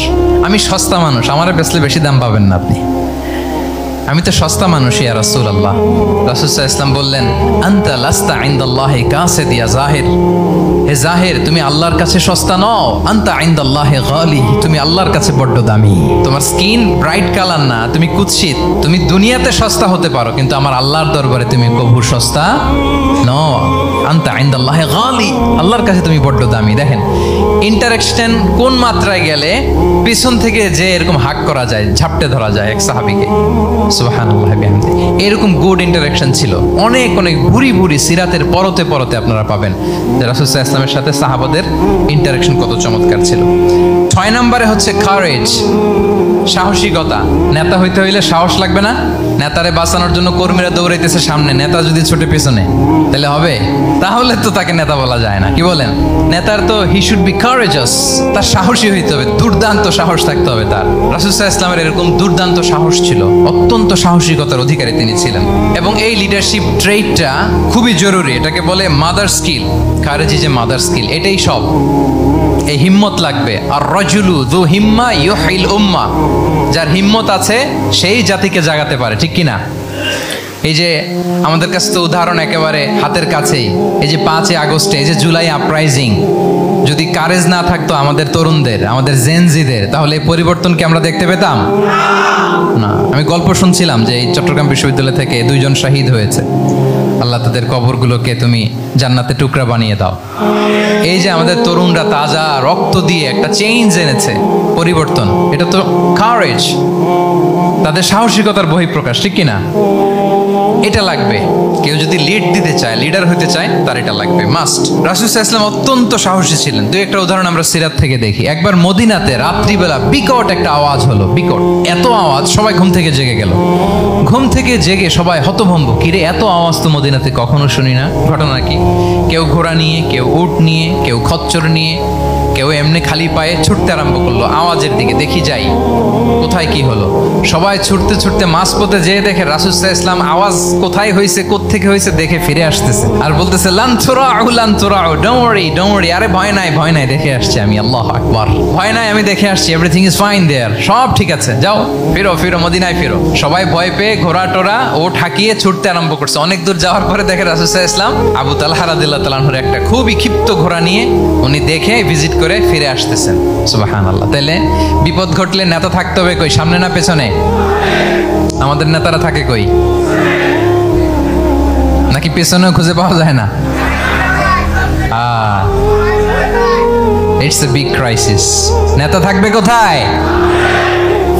আমি সস্তা মানুষ, আমারে বেচলে বেশি দাম পাবেন না আপনি, আমি তো সস্তা মানুষ ইয়া রাসূলুল্লাহ। রাসূল সাল্লাল্লাহু আলাইহি ওয়াসাল্লাম বললেন, আনতা লাস্তা ইনদাল্লাহি কাসিদ ইয়া জাহির, হে জাহির তুমি আল্লাহর কাছে সস্তা নও, আনতা ইনদাল্লাহি গালি, তুমি আল্লাহর কাছে বড্ড দামি। তোমার স্কিন ব্রাইট কালার না, তুমি কুৎসিত, তুমি দুনিয়াতে সস্তা হতে পারো কিন্তু আমার আল্লাহর দরবারে তুমি কবু সস্তা নও। আনতা ইনদাল্লাহি গালি, আল্লাহর কাছে তুমি বড্ড দামি। দেখেন ইন্টারেকশন কোন মাত্রায় গেলে পিছন থেকে যে এরকম হাক করা যায়, ঝাপটে ধরা যায় এক সাহাবীকে। সুবহানাল্লাহ বিহামদি। এরকম গুড ইন্টারাকশন ছিল অনেক অনেক ভুরি ভুরি সিরাতের পরতে পরতে আপনারা পাবেন যে রাসূল সাল্লাল্লাহু আলাইহি ওয়াসাল্লামের সাথে সাহাবাদের ইন্টারাকশন কত চমৎকার ছিল। 6 নম্বরে হচ্ছে কারেজ, সাহসিকতা। নেতা হইতে হইলে সাহস লাগবে না? নেতারে বাঁচানোর জন্য কর্মীরা দৌড়াইতেছে সামনে, নেতা যদি ছোটে পিছনে তাহলে হবে? তাহলে তো তাকে নেতা বলা যায় না, কি বলেন? নেতার তো হি শুড বি কারেজাস, তার সাহসী হইতে হবে, দুর্দান্ত সাহস থাকতে হবে তার। রাসূল সাল্লাল্লাহু আলাইহি ওয়াসাল্লামের এরকম দুর্দান্ত সাহস ছিল, অত্যন্ত সাহসিকতার অধিকারী তিনি ছিলেন। এবং এই লিডারশিপ ট্রেটটা খুবই জরুরি, এটাকে বলে মাদার স্কিল। কারেজি যে মাদার স্কিল, এটাই সব। এই হিম্মত লাগবে। আর রাজুলু যু হিম্মা ইউহিল উম্মা, যার হিম্মত আছে সেই জাতিকে জাগাতে পারে, ঠিক কিনা? এই যে আমাদের কাছে তো উদাহরণ একেবারে হাতের কাছেই, এই যে 5 আগস্টে, এই যে জুলাই আপরাইজিং, যদি কারেজ না থাকতো আমাদের তরুণদের, আমাদের জেনজিদের, তাহলে এই পরিবর্তনকে আমরা দেখতে পেতাম না। আমি গল্প শুনছিলাম যে এই চট্টগ্রাম বিশ্ববিদ্যালয় থেকে 2 জন শহীদ হয়েছে, আল্লাহ তাদের কবরগুলোকে তুমি জান্নাতে টুকরা বানিয়ে দাও। এই যে আমাদের তরুণরা তাজা রক্ত দিয়ে একটা চেঞ্জ এনেছে, পরিবর্তন, এটা তো কারেজ, তাদের সাহসিকতার বহিঃপ্রকাশ, ঠিক কিনা? এটা লাগবে। কেউ যদি লিড দিতে চায়, লিডার হতে চায়, তার এটা লাগবে, মাস্ট। রাসূল সাল্লাল্লাহু আলাইহি ওয়াসাল্লাম অত্যন্ত সাহসী ছিলেন। 2-1টা উদাহরণ আমরা সিরাত থেকে দেখি। একবার মদিনাতে রাত্রিবেলা বিকট একটা আওয়াজ হলো, বিকট এত আওয়াজ, সবাই ঘুম থেকে জেগে গেল। ঘুম থেকে জেগে সবাই হতভম্ব, কিরে এত আওয়াজ তো মদিনাতে কখনো শুনি না। ঘটনা কি? কেউ ঘোড়া নিয়ে, কেউ উট নিয়ে, কেউ খচ্চর নিয়ে, কেউ এমনি খালি পায়ে ছুটতে আরম্ভ করলো আওয়াজের দিকে, দেখি যাই কোথায় কি হলো। সবাই ছুটতে ছুটতে মাঝপথে যেয়ে দেখে রাসূল সাল্লাল্লাহু আলাইহি ওয়াসাল্লাম আওয়াজ কোথায় হয়েছে, কোত্থেকে হয়েছে দেখে ফিরে আসতেছে আর বলতেছে, লান তুরাউ লান তুরাউ, ডোন্ট ওয়ারি ডোন্ট ওয়ারি, আরে ভয় নাই ভয় নাই, দেখে আসছি আমি, আল্লাহু আকবার, ভয় নাই আমি দেখে আসছি, এভরিথিং ইজ ফাইন দেয়ার, সব ঠিক আছে, যাও ফিরো ফিরো মদিনায় ফিরো। সবাই ভয় পেয়ে ঘোড়া টোরা ও ঠাকিয়ে ছুটতে আরম্ভ করছে। অনেক দূর যাওয়ার পরে দেখে রাসূল সাল্লাল্লাহু আলাইহি ওয়াসাল্লাম আবু তালহা রাদিয়াল্লাহু তাআলা আনহুর একটা খুবই ক্ষিপ্ত ঘোড়া নিয়ে উনি দেখে ভিজিট করে ফিরে আসতেছেন। সুবহানাল্লাহ। তাহলে বিপদ ঘটলে নেতা থাকতে হবে কই, সামনে না পেছনে? আমাদের নেতারা থাকে কই? নাকি পেছনেও খুঁজে পাওয়া যায় না? It's a big crisis. নেতা থাকবে কোথায়?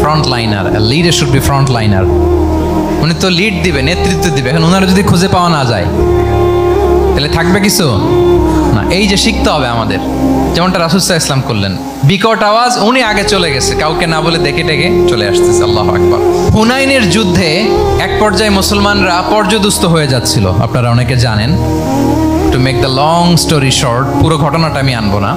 Front liner. Leader should be front liner. উনি তো লিড দিবে, নেতৃত্ব দিবে। এখন ওনারা যদি খুঁজে পাওয়া না যায় তাহলে থাকবে কিছু না। এই যে শিখতে হবে আমাদের, যেমনটা রাসূল সাল্লাল্লাহু আলাইহি ওয়াসাল্লাম করলেন। বিকট আওয়াজ, উনি আগে চলে গেছে, কাউকে না বলে দেখে টেকে চলে আসতেছে। আল্লাহু আকবার। হুনাইনের যুদ্ধে এক পর্যায়ে মুসলমানরা পর্যদুস্ত হয়ে যাচ্ছিল, আপনারা অনেকে জানেন। To make the long story short, পুরো ঘটনাটা আমি আনবো না।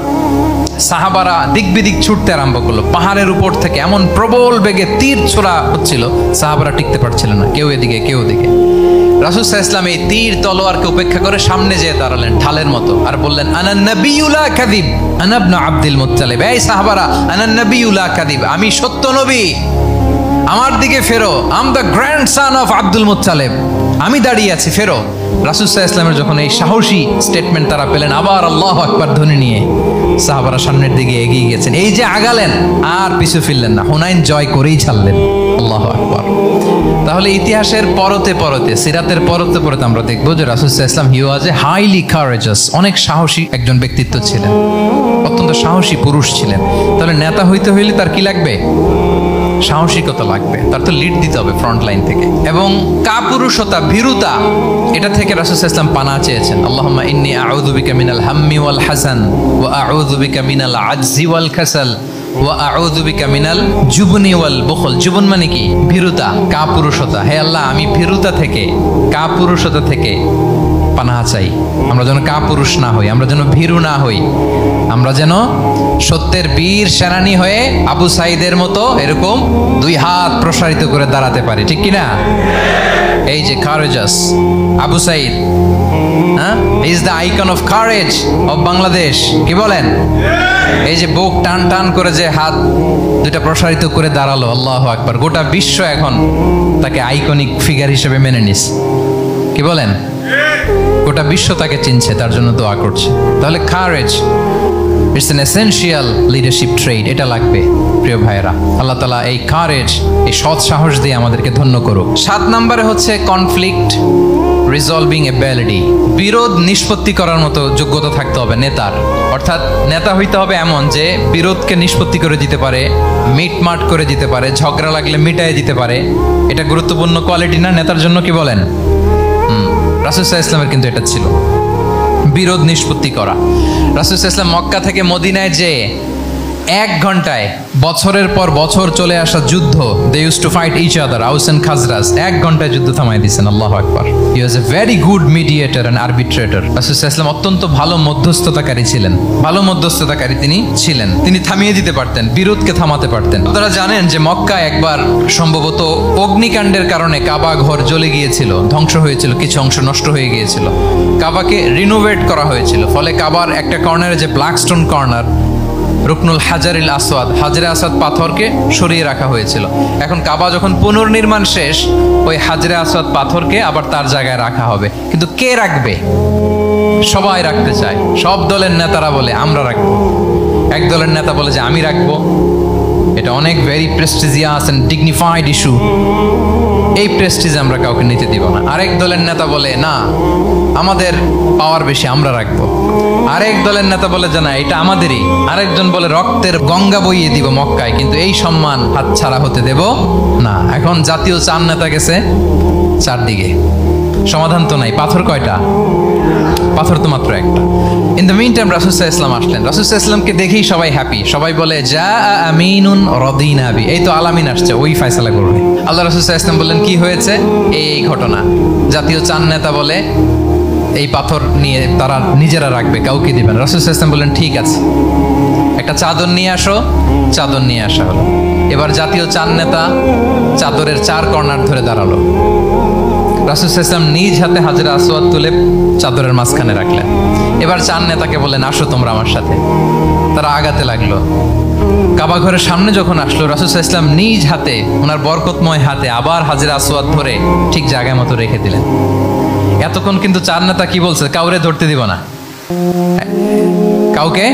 সাহাবারা দিক বিদিক ছুটতে আরম্ভ করলো, পাহাড়ের উপর থেকে এমন প্রবল বেগে তীর ছোড়া হচ্ছিল, সাহাবারা টিকতে পারছিলেন না, কেউ এদিকে কেউ ওদিকে। রাসূল সাল্লাল্লাহু আলাইহি ওয়াসাল্লাম এই তীর তলোয়ারকে উপেক্ষা করে সামনে যেয়ে দাঁড়ালেন ঢালের মতো, আর বললেন, আনা নবিয়্যু লা কাযিব আনা ইবনু আব্দুল মুত্তালিব। এই সাহাবারা, আনা নবিয়্যু লা কাযিব, আমি সত্য নবী, আমার দিকে ফেরো। I am the grandson of Abdul Muttalib, আমি দাঁড়িয়ে আছি, ফেরো। রাসূল সাল্লাল্লাহু আলাইহি ওয়াসাল্লামের যখন এই সাহসী স্টেটমেন্ট তারা পেলেন, আবার আল্লাহু আকবার ধ্বনি নিয়ে সাহাবারা সামনের দিকে এগিয়ে গেছেন। এই যে আগালেন, আর পিছু ফিরলেন না, হুনাইন জয় করেই ছাড়লেন। আল্লাহু আকবার। তাহলে ইতিহাসের পরতে পরতে, সিরাতের পরতে পরতে আমরা দেখবো যে রাসূল সাল্লাল্লাহু আলাইহি ওয়াসাল্লাম হি ওয়াজ এ হাইলি কারেজাস, অনেক সাহসী একজন ব্যক্তিত্ব ছিলেন, অত্যন্ত সাহসী পুরুষ ছিলেন। তাহলে নেতা হইতে হইলে তার কি লাগবে? সাহসিকতা লাগবে, তার তো লিড দিতে হবে ফ্রন্ট লাইন থেকে। এবং কাপুরুষতা, ভীরুতা, এটা থেকে রাসূল সাল্লাল্লাহু আলাইহি ওয়াসাল্লাম পানা চেয়েছেন। আল্লাহুম্মা ইন্নী আউযু বিকা মিনাল হাম্মি ওয়াল হাযান ওয়া আউযু বিকা মিনাল আজজি ওয়াল কাসাল ওয়া আউযু বিকা মিনাল জুবনি ওয়াল বুখল। জুবন মানে কি? ভীরুতা, কাপুরুষতা। হে আল্লাহ, আমি ভীরুতা থেকে, কাপুরুষতা থেকে পানাহ চাই। আমরা যেন কাপুরুষ না হই, আমরা যেন ভীরু না হই, আমরা যেন সত্যের বীর সেনানী হয়ে আবু সাঈদের মতো এরকম দুই হাত প্রসারিত করে দাঁড়াতে পারি, ঠিক কিনা? এই যে কারেজাস আবু সাঈদ, হ্যাঁ, he is the icon of courage of Bangladesh. কি বলেন? এই যে বুক টান টান করে যে হাত দুইটা প্রসারিত করে দাঁড়ালো, আল্লাহু আকবার। গোটা বিশ্ব এখন তাকে আইকনিক ফিগার হিসেবে মেনে নিস। কি বলেন? গোটা বিশ্ব তাকে চিনছে, তার জন্য দোয়া করছে। তাহলে courage it's an essential leadership trade, এটা লাগবে প্রিয় ভাইয়েরা। আল্লাহ তাআলা এই কারেজ, এই সৎ সাহস দিয়ে আমাদেরকে ধন্য করুক। 7 নম্বরে হচ্ছে কনফ্লিক্ট রিজলভিং এবিলিটি, বিরোধ নিষ্পত্তি করার মতো যোগ্যতা থাকতে হবে নেতার। অর্থাৎ নেতা হইতে হবে এমন যে বিরোধকে নিষ্পত্তি করে দিতে পারে, মিটমাট করে দিতে পারে, ঝগড়া লাগলে মিটায়ে দিতে পারে। এটা গুরুত্বপূর্ণ কোয়ালিটি না নেতার জন্য? কি বলেন? রাসূল সাল্লাল্লাহু আলাইহি ওয়াসাল্লামের কিন্তু এটা ছিল, বিরোধ নিষ্পত্তি করা। রাসূল সাল্লাল্লাহু আলাইহি ওয়াসাল্লাম মক্কা থেকে মদিনায় যে 1 ঘন্টায় বছরের পর বছর চলে আসা যুদ্ধ, they use to fight each other, Aus and Khazraj, 1 ঘন্টায় যুদ্ধ থামাই দিয়েছেন। আল্লাহু আকবার। He was a very good mediator and arbitrator. রাসূল সাল্লাল্লাহু আলাইহি ওয়াসাল্লাম অত্যন্ত ভালো মধ্যস্থতাকারী ছিলেন, ভালো মধ্যস্থতাকারী তিনি ছিলেন। তিনি থামিয়ে দিতে পারতেন, বিরোধকে থামাতে পারতেন। আপনারা জানেন যে মক্কায় একবার সম্ভবত অগ্নিকাণ্ডের কারণে কাবা ঘর জ্বলে গিয়েছিল, ধ্বংস হয়েছিল, কিছু অংশ নষ্ট হয়ে গিয়েছিল। কাবাকে রিনোভেট করা হয়েছিল, ফলে কাবার একটা কর্নারে যে ব্ল্যাক স্টোন কর্নার, রুকনুল হাজারিল আসওয়াদ, হাজরে আসওয়াদ পাথরকে সরিয়ে রাখা হয়েছিল। এখন কাবা যখন পুনর্নির্মাণ শেষ, ওই হাজরে আসওয়াদ পাথরকে আবার তার জায়গায় রাখা হবে। কিন্তু কে রাখবে? সবাই রাখতে চায়, সব দলের নেতারা বলে আমরা রাখবো। এক দলের নেতা বলে যে আমি রাখবো, এটা অনেক very prestigious and dignified issue, এই প্রেস্টিজ আমরা কাউকে নিতে দিব না। আরেক দলের নেতা বলে না, আমাদের পাওয়ার বেশি, আমরা রাখবো। আরেক দলের নেতা বলে যে না, এটা আমাদেরই। আরেকজন বলে রক্তের গঙ্গা বইয়ে দিব মক্কায়, কিন্তু এই সম্মান হাতছাড়া হতে দেব না। এখন জাতীয় 4 নেতা গেছে 4 দিকে, সমাধান তো নাই। পাথর কয়টা? পাথর তো মাত্র একটা। ইন দ্য মিন টাইম রাসূল সাল্লাল্লাহু আলাইহি ওয়াসাল্লাম আসলেন। রাসূল সাল্লাল্লাহু আলাইহি ওয়াসাল্লামকে দেখেই সবাই হ্যাপি, সবাই বলে যা আমিনুন রাদিনা বি, এই তো আলামিন আসছে, ওই ফয়সালা করবে। আল্লাহ রাসূল সাল্লাল্লাহু আলাইহি ওয়াসাল্লাম বললেন কি হয়েছে? এই ঘটনা। জাতীয় 4 নেতা বলে এই পাথর নিয়ে তারা নিজেরা রাখবে, কাউকে দিবেন। রাসূল সাল্লাল্লাহু আলাইহি ওয়াসাল্লাম বললেন ঠিক আছে, একটা চাদর নিয়ে আসো। চাদর নিয়ে আসা হলো। এবার জাতীয় 4 নেতা চাদরের 4 কর্নার ধরে দাঁড়ালো। রাসূল সাল্লাল্লাহু আলাইহি ওয়াসাল্লাম নিজ হাতে হাজরে আসওয়াদ তুলে চাদরের মাঝখানে রাখলেন। এবার 4 নেতাকে বললেন আসো তোমরা আমার সাথে। তারা আগাতে লাগলো। কাবা ঘরের সামনে যখন আসলো, রাসূল সাল্লাল্লাহু আলাইহি ওয়াসাল্লাম নিজ হাতে, ওনার বরকতময় হাতে আবার হাজরে আসওয়াদ ধরে ঠিক জায়গায় মতো রেখে দিলেন। এতক্ষণ কিন্তু 4 নেতা কি বলছে? কাউরে ধরতে দিব না, কাউকে।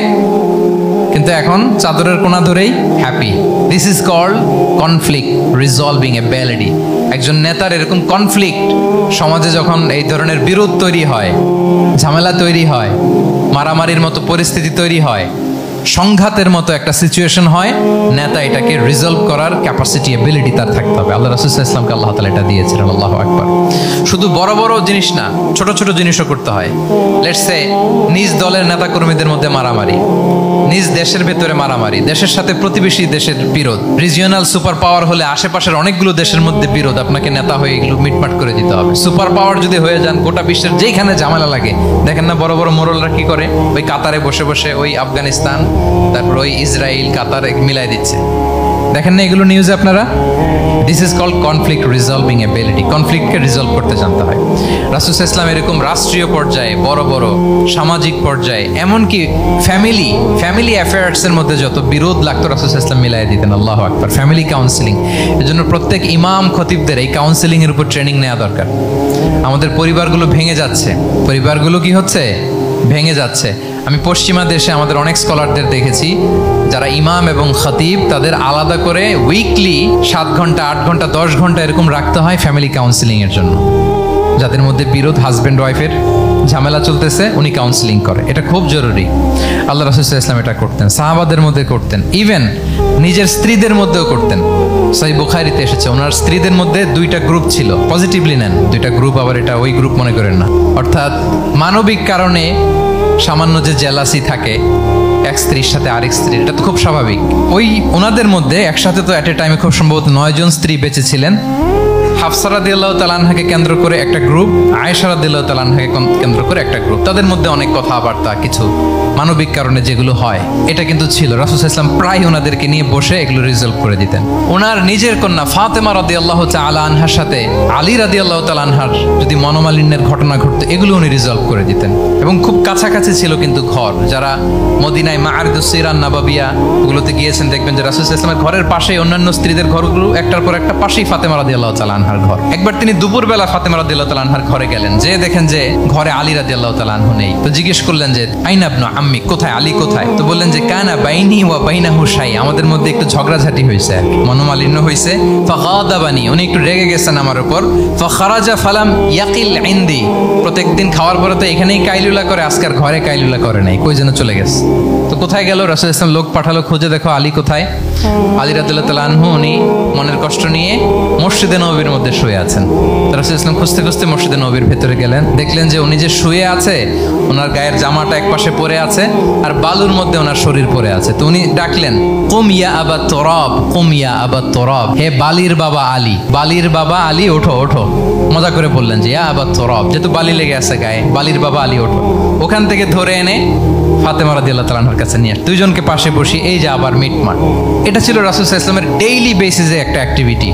কিন্তু এখন চাদরের কোনা ধরেই happy. This is called conflict resolving ability. একজন নেতার এরকম কনফ্লিক্ট, সমাজে যখন এই ধরনের বিরোধ তৈরি হয়, ঝামেলা তৈরি হয়, মারামারির মতো পরিস্থিতি তৈরি হয়, সংঘাতের মতো একটা সিচুয়েশন হয়, নেতা এটাকে রিজলভ করার ক্যাপাসিটি, এবিলিটি তার থাকতে হবে। আল্লাহ রাসূল সাল্লাল্লাহু আলাইহি ওয়াসাল্লামকে আল্লাহ তাআলা এটা দিয়েছিলেন। আল্লাহু আকবার। শুধু বড় বড় জিনিস না, ছোট ছোট জিনিসও করতে হয়। লেটস সে নিজ দলের নেতা কর্মীদের মধ্যে মারামারি, নিজ দেশের ভেতরে মারামারি, দেশের সাথে প্রতিবেশী দেশের বিরোধ, রিজিওনাল সুপার পাওয়ার হলে আশেপাশের অনেকগুলো দেশের মধ্যে বিরোধ, আপনাকে নেতা হয়ে এগুলো মিটমাট করে দিতে হবে। সুপার পাওয়ার যদি হয়ে যান, গোটা বিশ্বের যেখানে ঝামেলা লাগে, দেখেন না বড় বড় মোরলরা কি করে, ওই কাতারে বসে বসে ওই আফগানিস্তান, তারপর ওই ইসরায়েল, কাতার মিলাই দিচ্ছে, দেখেন না এগুলো নিউজে আপনারা? This is called conflict resolving ability. কনফ্লিক্টকে রিজলভ করতে জানতে হয়। রাসূল সাল্লাল্লাহু আলাইহি ওয়াসাল্লাম এরকম রাষ্ট্রীয় পর্যায়ে, বড় বড় সামাজিক পর্যায়ে, এমনকি ফ্যামিলি অ্যাফেয়ার্সের মধ্যে যত বিরোধ লাগতো রাসূল সাল্লাল্লাহু আলাইহি ওয়াসাল্লাম মিলাই দিতেন। আল্লাহু আকবার। ফ্যামিলি কাউন্সিলিং, এজন্য প্রত্যেক ইমাম খতিবদের এই কাউন্সিলিং এর উপর ট্রেনিং নেওয়া দরকার। আমাদের পরিবারগুলো ভেঙে যাচ্ছে, পরিবারগুলো কি হচ্ছে? ভেঙে যাচ্ছে। আমি পশ্চিমা দেশে আমাদের অনেক স্কলারদের দেখেছি যারা ইমাম এবং খতিব, তাদের আলাদা করে উইকলি 7 ঘন্টা 8 ঘন্টা 10 ঘন্টা এরকম রাখতে হয় ফ্যামিলি কাউন্সিলিং এর জন্য। যাদের মধ্যে বিরোধ, হাজব্যান্ড ওয়াইফের ঝামেলা চলতেছে, উনি কাউন্সিলিং করে। এটা খুব জরুরি। আল্লাহ রাসূল সাল্লাল্লাহু আলাইহি ওয়াসাল্লাম এটা করতেন, সাহাবাদের মধ্যে করতেন, ইভেন নিজের স্ত্রীদের মধ্যেও করতেন। সহিহ বুখারীতে এসেছে ওনার স্ত্রীদের মধ্যে 2টা গ্রুপ ছিল। পজিটিভলি নেন, 2টা গ্রুপ, আবার এটা ওই গ্রুপ মনে করেন না। অর্থাৎ মানবিক কারণে সামান্য যে জেলাসি থাকে এক স্ত্রীর সাথে আরেক স্ত্রীর, এটা তো খুব স্বাভাবিক। ওই ওনাদের মধ্যে একসাথে তো অ্যাট এ টাইমে খুব সম্ভবত 9 জন স্ত্রী বেঁচে ছিলেন। হাফসা রাদিয়াল্লাহু তাআলা আনহাকে কেন্দ্র করে একটা গ্রুপ, আয়েশা রাদিয়াল্লাহু তাআলা আনহাকে কেন্দ্র করে একটা গ্রুপ। তাদের মধ্যে অনেক কথাবার্তা, কিছু মানবিক কারণে যেগুলো হয়, এটা কিন্তু ছিল। রাসূল সাল্লাল্লাহু আলাইহি ওয়াসাল্লাম প্রায় ওনাদেরকে নিয়ে বসে এগুলো রিজলভ করে দিতেন। ওনার নিজের কন্যা ফাতেমা রাদিয়াল্লাহু তাআলা আনহার সাথে আলী রাদিয়াল্লাহু তাআলা আনহার যদি মনোমালিন্যের ঘটনা ঘটতো, এগুলো উনি রিজলভ করে দিতেন। এবং খুব কাছাকাছি ছিল কিন্তু ঘর। যারা মদিনায় মাআরিদুস সিরান নাবাবিয়া ওগুলোতে গিয়েছেন, দেখবেন যে রাসূল সাল্লাল্লাহু আলাইহি ওয়াসাল্লামের ঘরের পাশেই অন্যান্য স্ত্রীদের ঘরগুলো একটার পর একটা, পাশেই ফাতেমা রাদিয়াল্লাহু তাআলা আনহার ঘর। একবার তিনি দুপুরবেলা ফাতেমা রাদিয়াল্লাহু তাআলা আনহার ঘরে গেলেন, যে দেখেন যে ঘরে আলী রাদিয়াল্লাহু তাআলা আনহু নেই। তো জিজ্ঞেস করলেন যে আইনা ইবনু আম্মি, কোথায় আলী কোথায়? তো বললেন যে কানা বাইনি ওয়া বাইনাহু শাই, আমাদের মধ্যে একটু ঝগড়াঝাটি হয়েছে, মনোমালিন্য হয়েছে। ফাগাদাবানি, উনি একটু রেগে গেছেন আমার উপর। ফাখারাজা ফালাম ইয়াকিল ইনদি, প্রত্যেকদিন খাওয়ার পরে তো এখানেই কাইলুলা করে, আজকের ঘরে কাইলুলা করে নাই, কই যেন চলে গেছে। তো কোথায় গেল? রাসূল সাল্লাল্লাহু আলাইহি ওয়াসাল্লাম লোক পাঠালো, খুঁজে দেখো আলী কোথায়। আলী রাদিয়াল্লাহু তাআলা আনহু উনি মনের কষ্ট নিয়ে মসজিদে নববীর মধ্যে শুয়ে আছেন। রাসূল সাল্লাল্লাহু আলাইহি ওয়াসাল্লাম খুঁজতে খুঁজতে মসজিদে নববীর ভেতরে গেলেন, দেখলেন যে উনি যে শুয়ে আছে, ওনার গায়ের জামাটা একপাশে পড়ে আছে আর বালুর মধ্যে ওনার শরীর পড়ে আছে। তো উনি ডাকলেন, কুম ইয়া আবা তুরাব, কুম ইয়া আবা তুরাব, হে বালির বাবা আলী, বালির বাবা আলী, ওঠো ওঠো। মজা করে বললেন যে ইয়া আবা তুরাব, যেহেতু বালি লেগে আছে গায়ে, বালির বাবা আলী ওঠো। ওখান থেকে ধরে এনে ফাতেমা রাদিয়াল্লাহু তাআলা আনহার কাছে নিয়ে দুইজনকে পাশে বসি, এই যে আবার মিটমাট। এটা ছিল রাসূল সাল্লাল্লাহু আলাইহি ওয়াসাল্লামের ডেইলি বেসিসে একটা অ্যাক্টিভিটি।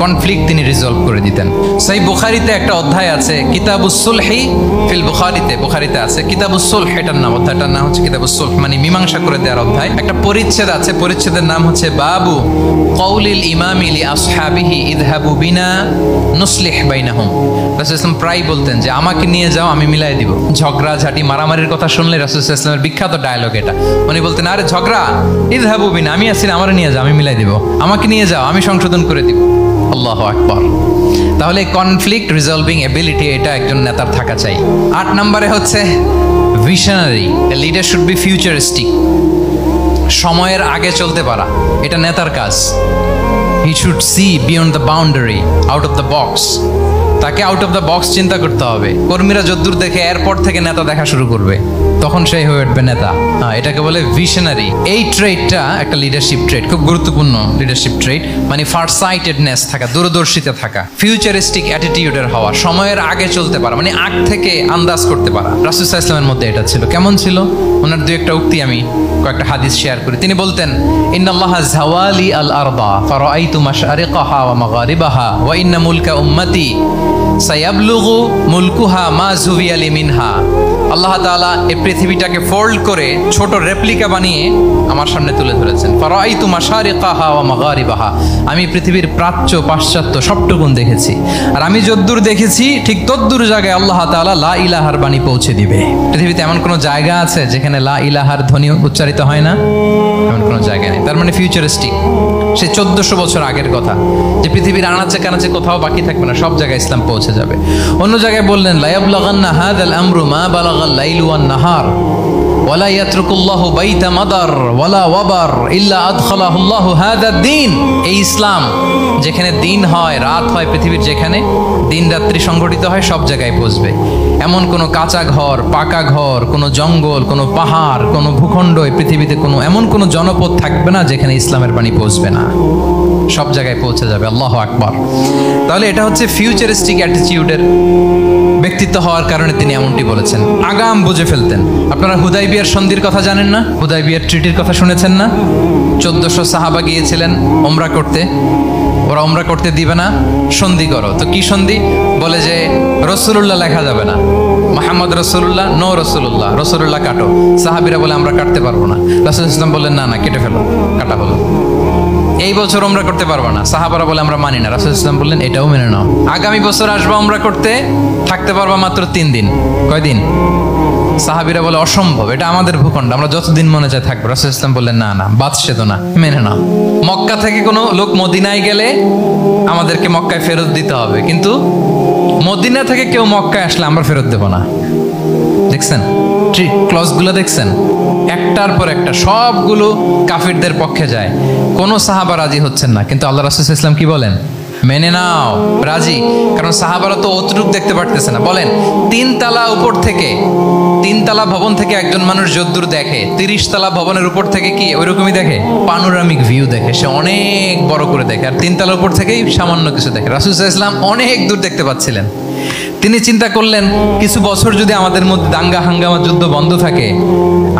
কনফ্লিক্ট তিনি রিজলভ করে দিতেন। সহিহ বুখারীতে একটা অধ্যায় আছে, কিতাবুস সুলহি ফিল বুখারীতে আছে কিতাবুস সুলহ, এটার নাম, অধ্যায়টার নাম হচ্ছে কিতাবুস সুলহ, মানে মীমাংসা করে দেওয়ার অধ্যায়। একটা পরিচ্ছেদ আছে, পরিচ্ছেদের নাম হচ্ছে বাবু কওলিল ইমামি লি আসহাবিহি ইযহাবু বিনা নুসলিহ বাইনাহুম। রাসূল সাল্লাল্লাহু আলাইহি ওয়াসাল্লাম প্রায় বলতেন যে আমাকে নিয়ে যাও, আমি মিলাই দিব। ঝগড়া ঝাঁটি মারামারির কথা শুনলে রাসূল সাল্লাল্লাহু আলাইহি ওয়াসাল্লামের বিখ্যাত ডায়লগ এটা, উনি বলতেন আরে ঝগড়া, ইযহাবু বিনা, আমি আছি, আমারে নিয়ে যাও, আমি মিলাই দিব, আমাকে নিয়ে যাও, আমি সংশোধন করে দিব। আল্লাহু আকবার। তাহলে কনফ্লিক্ট রিজলভিং এবিলিটি, এটা একজন নেতার থাকা চাই। 8 নম্বরে হচ্ছে visionary. A leader should be futuristic, সময়ের আগে চলতে পারা, এটা নেতার কাজ। He should see beyond the boundary, out of the box. তাকে আউট অফ দ্য বক্স চিন্তা করতে হবে। কর্মীরা যদ্দূর দেখে এয়ারপোর্ট থেকে নেতা দেখা শুরু করবে, তখন সেই হয়ে উঠবে নেতা। এটাকে বলে ভিশনারি। এই ট্রেডটা একটা লিডারশিপ ট্রেড, খুব গুরুত্বপূর্ণ লিডারশিপ ট্রেড, মানে ফারসাইটেডনেস থাকা, দূরদর্শিতা থাকা, ফিউচারিস্টিক অ্যাটিটিউডের হওয়া, সময়ের আগে চলতে পারা, মানে আগ থেকে আন্দাজ করতে পারা। রাসূল সাল্লাল্লাহু আলাইহি ওয়াসাল্লামের মধ্যে এটা ছিল। কেমন ছিল? ওনার দুই একটা উক্তি আমি কয়েকটা হাদিস শেয়ার করি। তিনি বলতেন, ইন্নাল্লাহা যাওয়ালি আল আরদা ফারাআইতু মাশআরিকাহা ওয়া মাগারিবাহা ওয়া ইন্না মুলকা উম্মতি সায়াবলুগু মুলকুহা মা যুবিয়া লি মিনহা। আল্লাহ তাআলা এই পৃথিবীটাকে ফোল্ড করে ছোট রেপ্লিকা বানিয়ে আমার সামনে তুলে ধরেছেন। ফারাআইতু মাশারিকাহা ওয়া মাগারিবাহা, আমি পৃথিবীর প্রাচ্য পাশ্চাত্য সবটুকুন দেখেছি, আর আমি যদ্দূর দেখেছি ঠিক তদ্দূর জায়গায় আল্লাহ তাআলা লা ইলাহার বাণী পৌঁছে দিবে। পৃথিবীতে এমন কোনো জায়গা আছে যেখানে লা ইলাহার ধ্বনি উচ্চারিত হয় না? এমন কোনো জায়গা নেই। তার মানে ফিউচারিস্টিক, সে 1400 বছর আগের কথা, যে পৃথিবীর আনাচে কানাচে কোথাও বাকি থাকবে না, সব জায়গায় ইসলাম পৌঁছে যাবে। অন্য জায়গায় বললেন, লা ইয়াবলাগান্না হাযাল আমরু মা বালাগাল লাইলু ওয়ান নাহার, ওয়ালা ইয়াতরুকুল্লাহু বাইতা মাদার ওয়ালা ওয়াবার ইল্লা আদখালাহুল্লাহু হাযা দ্বীন। এই ইসলাম যেখানে দিন হয়, রাত হয়, পৃথিবীর যেখানে দিন রাত্রি সংগঠিত হয়, সব জায়গায় পৌঁছবে। এমন কোনো কাঁচা ঘর, পাকা ঘর, কোনো জঙ্গল, কোনো পাহাড়, কোনো ভূখণ্ড, এই পৃথিবীতে কোনো এমন কোনো জনপদ থাকবে না যেখানে ইসলামের বাণী পৌঁছবে না। সব জায়গায় পৌঁছে যাবে। আল্লাহু আকবার। তাহলে এটা হচ্ছে ফিউচারিস্টিক অ্যাটিটিউডের ব্যক্তিত্ব হওয়ার কারণে তিনি এমনটি বলেছেন। আগাম বুঝে ফেলতেন। আপনারা হুদাইবিয়ার সন্ধির কথা জানেন না? হুদাইবিয়ার ট্রিটির কথা শুনেছেন না? 1400 সাহাবা গিয়েছিলেন ওমরা করতে, ওরা ওমরা করতে দিবে না, সন্ধি করো। তো কি সন্ধি? বলে যে রসুলুল্লাহ লেখা যাবে না, মুহাম্মদ রসুলুল্লাহ, নো রসুলুল্লাহ, রসুলুল্লাহ কাটো। সাহাবিরা বলে আমরা কাটতে পারবো না। রাসূল ইসলাম বললেন না না, কেটে ফেলো, কাটা হলো। এই বছর ওমরা করতে পারবো না, সাহাবারা বলে আমরা মানি না। রাসূল ইসলাম বললেন এটাও মেনে নাও। আগামী বছর আসবা ওমরা করতে, থাকতে পারবা মাত্র 3 দিন। কয়দিন? সাহাবিরা বলে অসম্ভব, এটা আমাদের ভূখণ্ড, আমরা যতদিন মনে চায় থাকবো। রাসূল ইসলাম বললেন না না, বাদশাহ না, মেনে নাও। মক্কা থেকে কোনো লোক মদিনায় গেলে আমাদেরকে মক্কায় ফেরত দিতে হবে, কিন্তু মদিনা থেকে কেউ মক্কায় আসলে আমরা ফেরত দেব না। দেখছেন ক্লজগুলো? দেখছেন একটার পর একটা সবগুলো কাফিরদের পক্ষে যায়। কোনো সাহাবা রাজি হচ্ছেন না, কিন্তু আল্লাহ রাসূল সাল্লাল্লাহু আলাইহি ওয়াসাল্লাম কি বলেন? মেনে নাও, রাজি। কারণ সাহাবারা তো অতটুক দেখতে পারতেছে না। বলেন 3 তালা উপর থেকে, 3 তালা ভবন থেকে একজন মানুষ যদ্দূর দেখে, 30 তালা ভবনের উপর থেকে কি ওইরকমই দেখে? পানোরামিক ভিউ দেখে, সে অনেক বড় করে দেখে। আর 3 তালার উপর থেকেই সামান্য কিছু দেখে। রাসূল সাল্লাল্লাহু আলাইহি ওয়াসাল্লাম অনেক দূর দেখতে পাচ্ছিলেন। তিনি চিন্তা করলেন কিছু বছর যদি আমাদের মধ্যে দাঙ্গা হাঙ্গামা যুদ্ধ বন্ধ থাকে,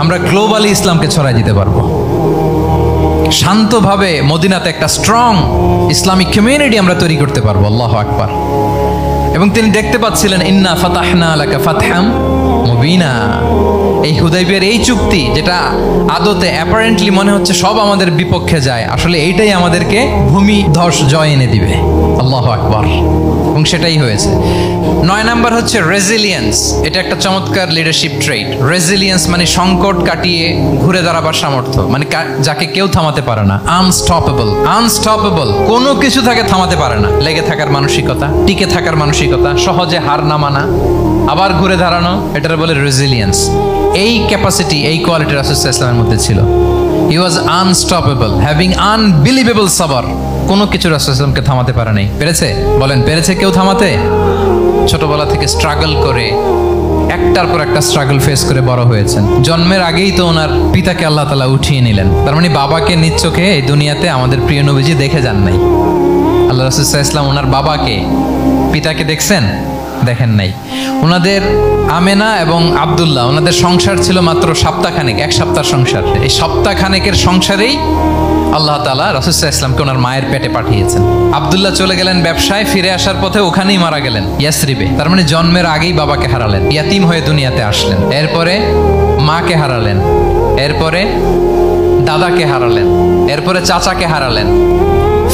আমরা গ্লোবালি ইসলামকে ছড়াই দিতে পারবো। শান্তভাবে মদিনাতে একটা স্ট্রং ইসলামিক কমিউনিটি আমরা তৈরি করতে পারবো। আল্লাহু আকবার। এবং তিনি দেখতে পাচ্ছিলেন ইন্না ফাতাহনা লাকা ফাতহাম মুবিনা। এই হুদাইবিয়ার এই চুক্তি, যেটা আদতে অ্যাপারেন্টলি মনে হচ্ছে সব আমাদের বিপক্ষে যায়, আসলে এইটাই আমাদেরকে ভূমি ধস জয় এনে দিবে। আল্লাহু আকবার। এবং সেটাই হয়েছে। 9 নাম্বার হচ্ছে রেজিলিয়েন্স। এটা একটা চমৎকার লিডারশিপ ট্রেট। রেজিলিয়েন্স মানে সংকট কাটিয়ে ঘুরে দাঁড়াবার সামর্থ্য, মানে যাকে কেউ থামাতে পারে না। আনস্টপেবল, আনস্টপেবল, কোনো কিছু তাকে থামাতে পারে না। লেগে থাকার মানসিকতা, টিকে থাকার মানসিকতা, সহজে হার না মানা, আবার ঘুরে দাঁড়ানো, এটার বলে রেজিলিয়েন্স। এই ক্যাপাসিটি, এই কোয়ালিটি রাসূল সাল্লাল্লাহু আলাইহি ওয়াসাল্লামের মধ্যে ছিল। হি ওয়াজ আনস্টপেবল, হ্যাভিং আনবিলিভেবল সাবর। কোনো কিছু রাসূল সাল্লাল্লাহু আলাইহি ওয়াসাল্লামকে থামাতে পারে নাই। পেরেছে? বলেন পেরেছে কেউ থামাতে? ছোটবেলা থেকে স্ট্রাগল করে, একটার পর একটা স্ট্রাগল ফেস করে বড় হয়েছেন। জন্মের আগেই তো ওনার পিতাকে আল্লাহ তাআলা উঠিয়ে নিলেন। তার মানে বাবাকে নিজ চোখে এই দুনিয়াতে আমাদের প্রিয় নবীজি দেখে যান নাই। আল্লাহ রাসূল সাল্লাল্লাহু আলাইহি ওয়াসাল্লাম ওনার বাবাকে, পিতাকে দেখছেন? দেখেন নাই। ওনাদের আমেনা এবং আব্দুল্লাহ, ওনাদের সংসার ছিল মাত্র সপ্তাহখানেক, 1 সপ্তাহ সংসার। এই সপ্তাহখানেকের সংসারেই আল্লাহ তাআলা রাসূল সাল্লাল্লাহু আলাইহি ওয়াসাল্লামকে ওনার মায়ের পেটে পাঠিয়েছেন। আব্দুল্লাহ চলে গেলেন ব্যবসায়, ফিরে আসার পথে ওখানেই মারা গেলেন, ইয়াসরিবে। তার মানে জন্মের আগেই বাবাকে হারালেন, ইয়াতিম হয়ে দুনিয়াতে আসলেন। এরপরে মাকে হারালেন, এরপরে দাদাকে হারালেন, এরপরে চাচাকে হারালেন।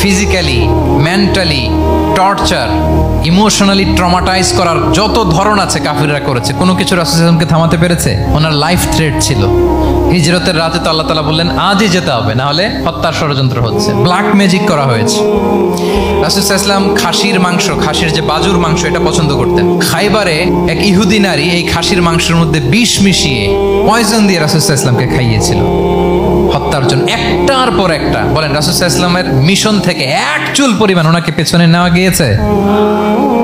Physically, mentally torture, emotionally traumatise করার যত ধরন আছে কাফিররা করেছে, কোনো কিছু রাসূল সাল্লাল্লাহু আলাইহি ওয়াসাল্লামকে থামাতে পেরেছে? ওনার লাইফ থ্রেট ছিল। হিজরতের রাতে তো আল্লাহ তাআলা বললেন আজই যেতে হবে, না হলে হত্যার ষড়যন্ত্র হচ্ছে, ব্ল্যাক ম্যাজিক করা হয়েছে। রাসূল সাল্লাল্লাহু আলাইহি ওয়াসাল্লাম খাসির মাংস, খাসির যে বাজুর মাংস, এটা পছন্দ করতেন। খাইবারে এক ইহুদি নারী এই খাসির মাংসের মধ্যে বিষ মিশিয়ে পয়জন দিয়ে রাসূল সাল্লাল্লাহু আলাইহি ওয়াসাল্লামকে খাইয়েছিল হত্যার জন্য, একটার পর একটা। বলেন রাসূল সাল্লাল্লাহু আলাইহি ওয়াসাল্লামের মিশন থেকে এক চুল পরিমাণ ওনাকে পেছনে নেওয়া গিয়েছে?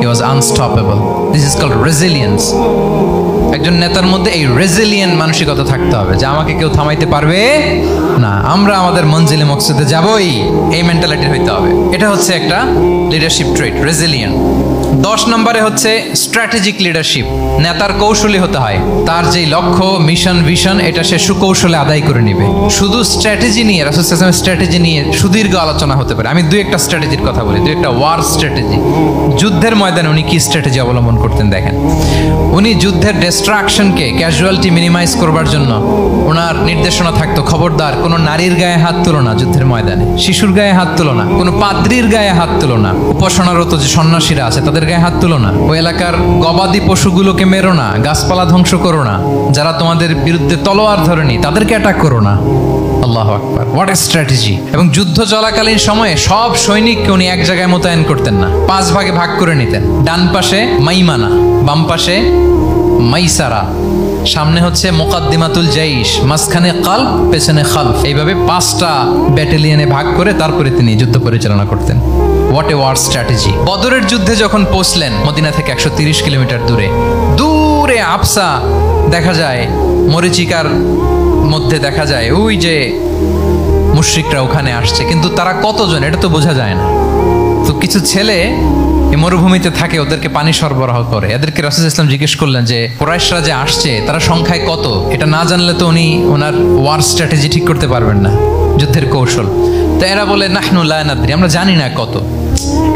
He was unstoppable. This is called resilience. একজন নেতার মধ্যে এই রেজিলিয়েন্ট মানসিকতা থাকতে হবে যে আমাকে কেউ থামাইতে পারবে না, আমরা আমাদের মঞ্জিলে মকসদে যাবই, এই মেন্টালিটি হইতে হবে। এটা হচ্ছে একটা লিডারশিপ ট্রেট, রেজিলিয়েন্ট। 10 নম্বরে হচ্ছে স্ট্র্যাটেজিক লিডারশিপ। নেতার কৌশলী হতে হয়। তার যেই লক্ষ্য, মিশন, ভিশন, এটা সে সুকৌশলে আদায় করে নেবে। শুধু স্ট্র্যাটেজি নিয়ে, রাসূল সাল্লাল্লাহু আলাইহি ওয়াসাল্লামের স্ট্র্যাটেজি নিয়ে সুদীর্ঘ আলোচনা হতে পারে। আমি 2-1টা স্ট্র্যাটেজির কথা বলি, 2-1টা ওয়ার স্ট্র্যাটেজি। যুদ্ধের ময়দানে উনি কি স্ট্র্যাটেজি অবলম্বন করতেন দেখেন। উনি যুদ্ধের ডিস্ট্রাকশনকে, ক্যাজুয়ালিটি মিনিমাইজ করবার জন্য ওনার নির্দেশনা থাকতো, খবরদার কোনো নারীর গায়ে হাত তুলো না যুদ্ধের ময়দানে, শিশুর গায়ে হাত তুলো না, কোনো পাদ্রীর গায়ে হাত তুলো না, উপাসনারত যে সন্ন্যাসীরা আছে তাদের গায়ে হাত তুলো না, ওই এলাকার গবাদি পশুগুলোকে মেরো না, গাছপালা ধ্বংস করো না, যারা তোমাদের বিরুদ্ধে তলোয়ার ধরেনি তাদেরকে অ্যাটাক করো না। আল্লাহু আকবার, হোয়াট এ স্ট্র্যাটেজি। এবং যুদ্ধ চলাকালীন সময়ে সব সৈনিককে উনি এক জায়গায় মোতায়েন করতেন না, 5 ভাগে ভাগ করে নিতেন। ডান পাশে মাইমানা, বাম পাশে মাইসারা, সামনে হচ্ছে মুকাদ্দিমাতুল জাইশ, মাঝখানে কালব, পেছনে খালফ, এইভাবে 5টা ব্যাটালিয়নে ভাগ করে তারপরে তিনি যুদ্ধ পরিচালনা করতেন। What a war strategy. বদরের যুদ্ধে যখন পৌঁছলেন মদিনা থেকে 130 কিলোমিটার দূরে, দূরে আবসা দেখা যায়, মরিচিকার মধ্যে দেখা যায় ওই যে মুশরিকরা ওখানে আসছে, কিন্তু তারা কতজন এটা তো বোঝা যায় না। তো কিছু ছেলে এই মরুভূমিতে থাকে, ওদেরকে পানি সরবরাহ করে। এদেরকে রাসূল ইসলাম জিজ্ঞেস করলেন যে কুরাইশরা যে আসছে তারা সংখ্যায় কত, এটা না জানলে তো উনি ওনার ওয়ার স্ট্র্যাটেজি ঠিক করতে পারবেন না, যুদ্ধের কৌশল। তো এরা বলে নাহনু লা নাদরি, আমরা জানি না কত।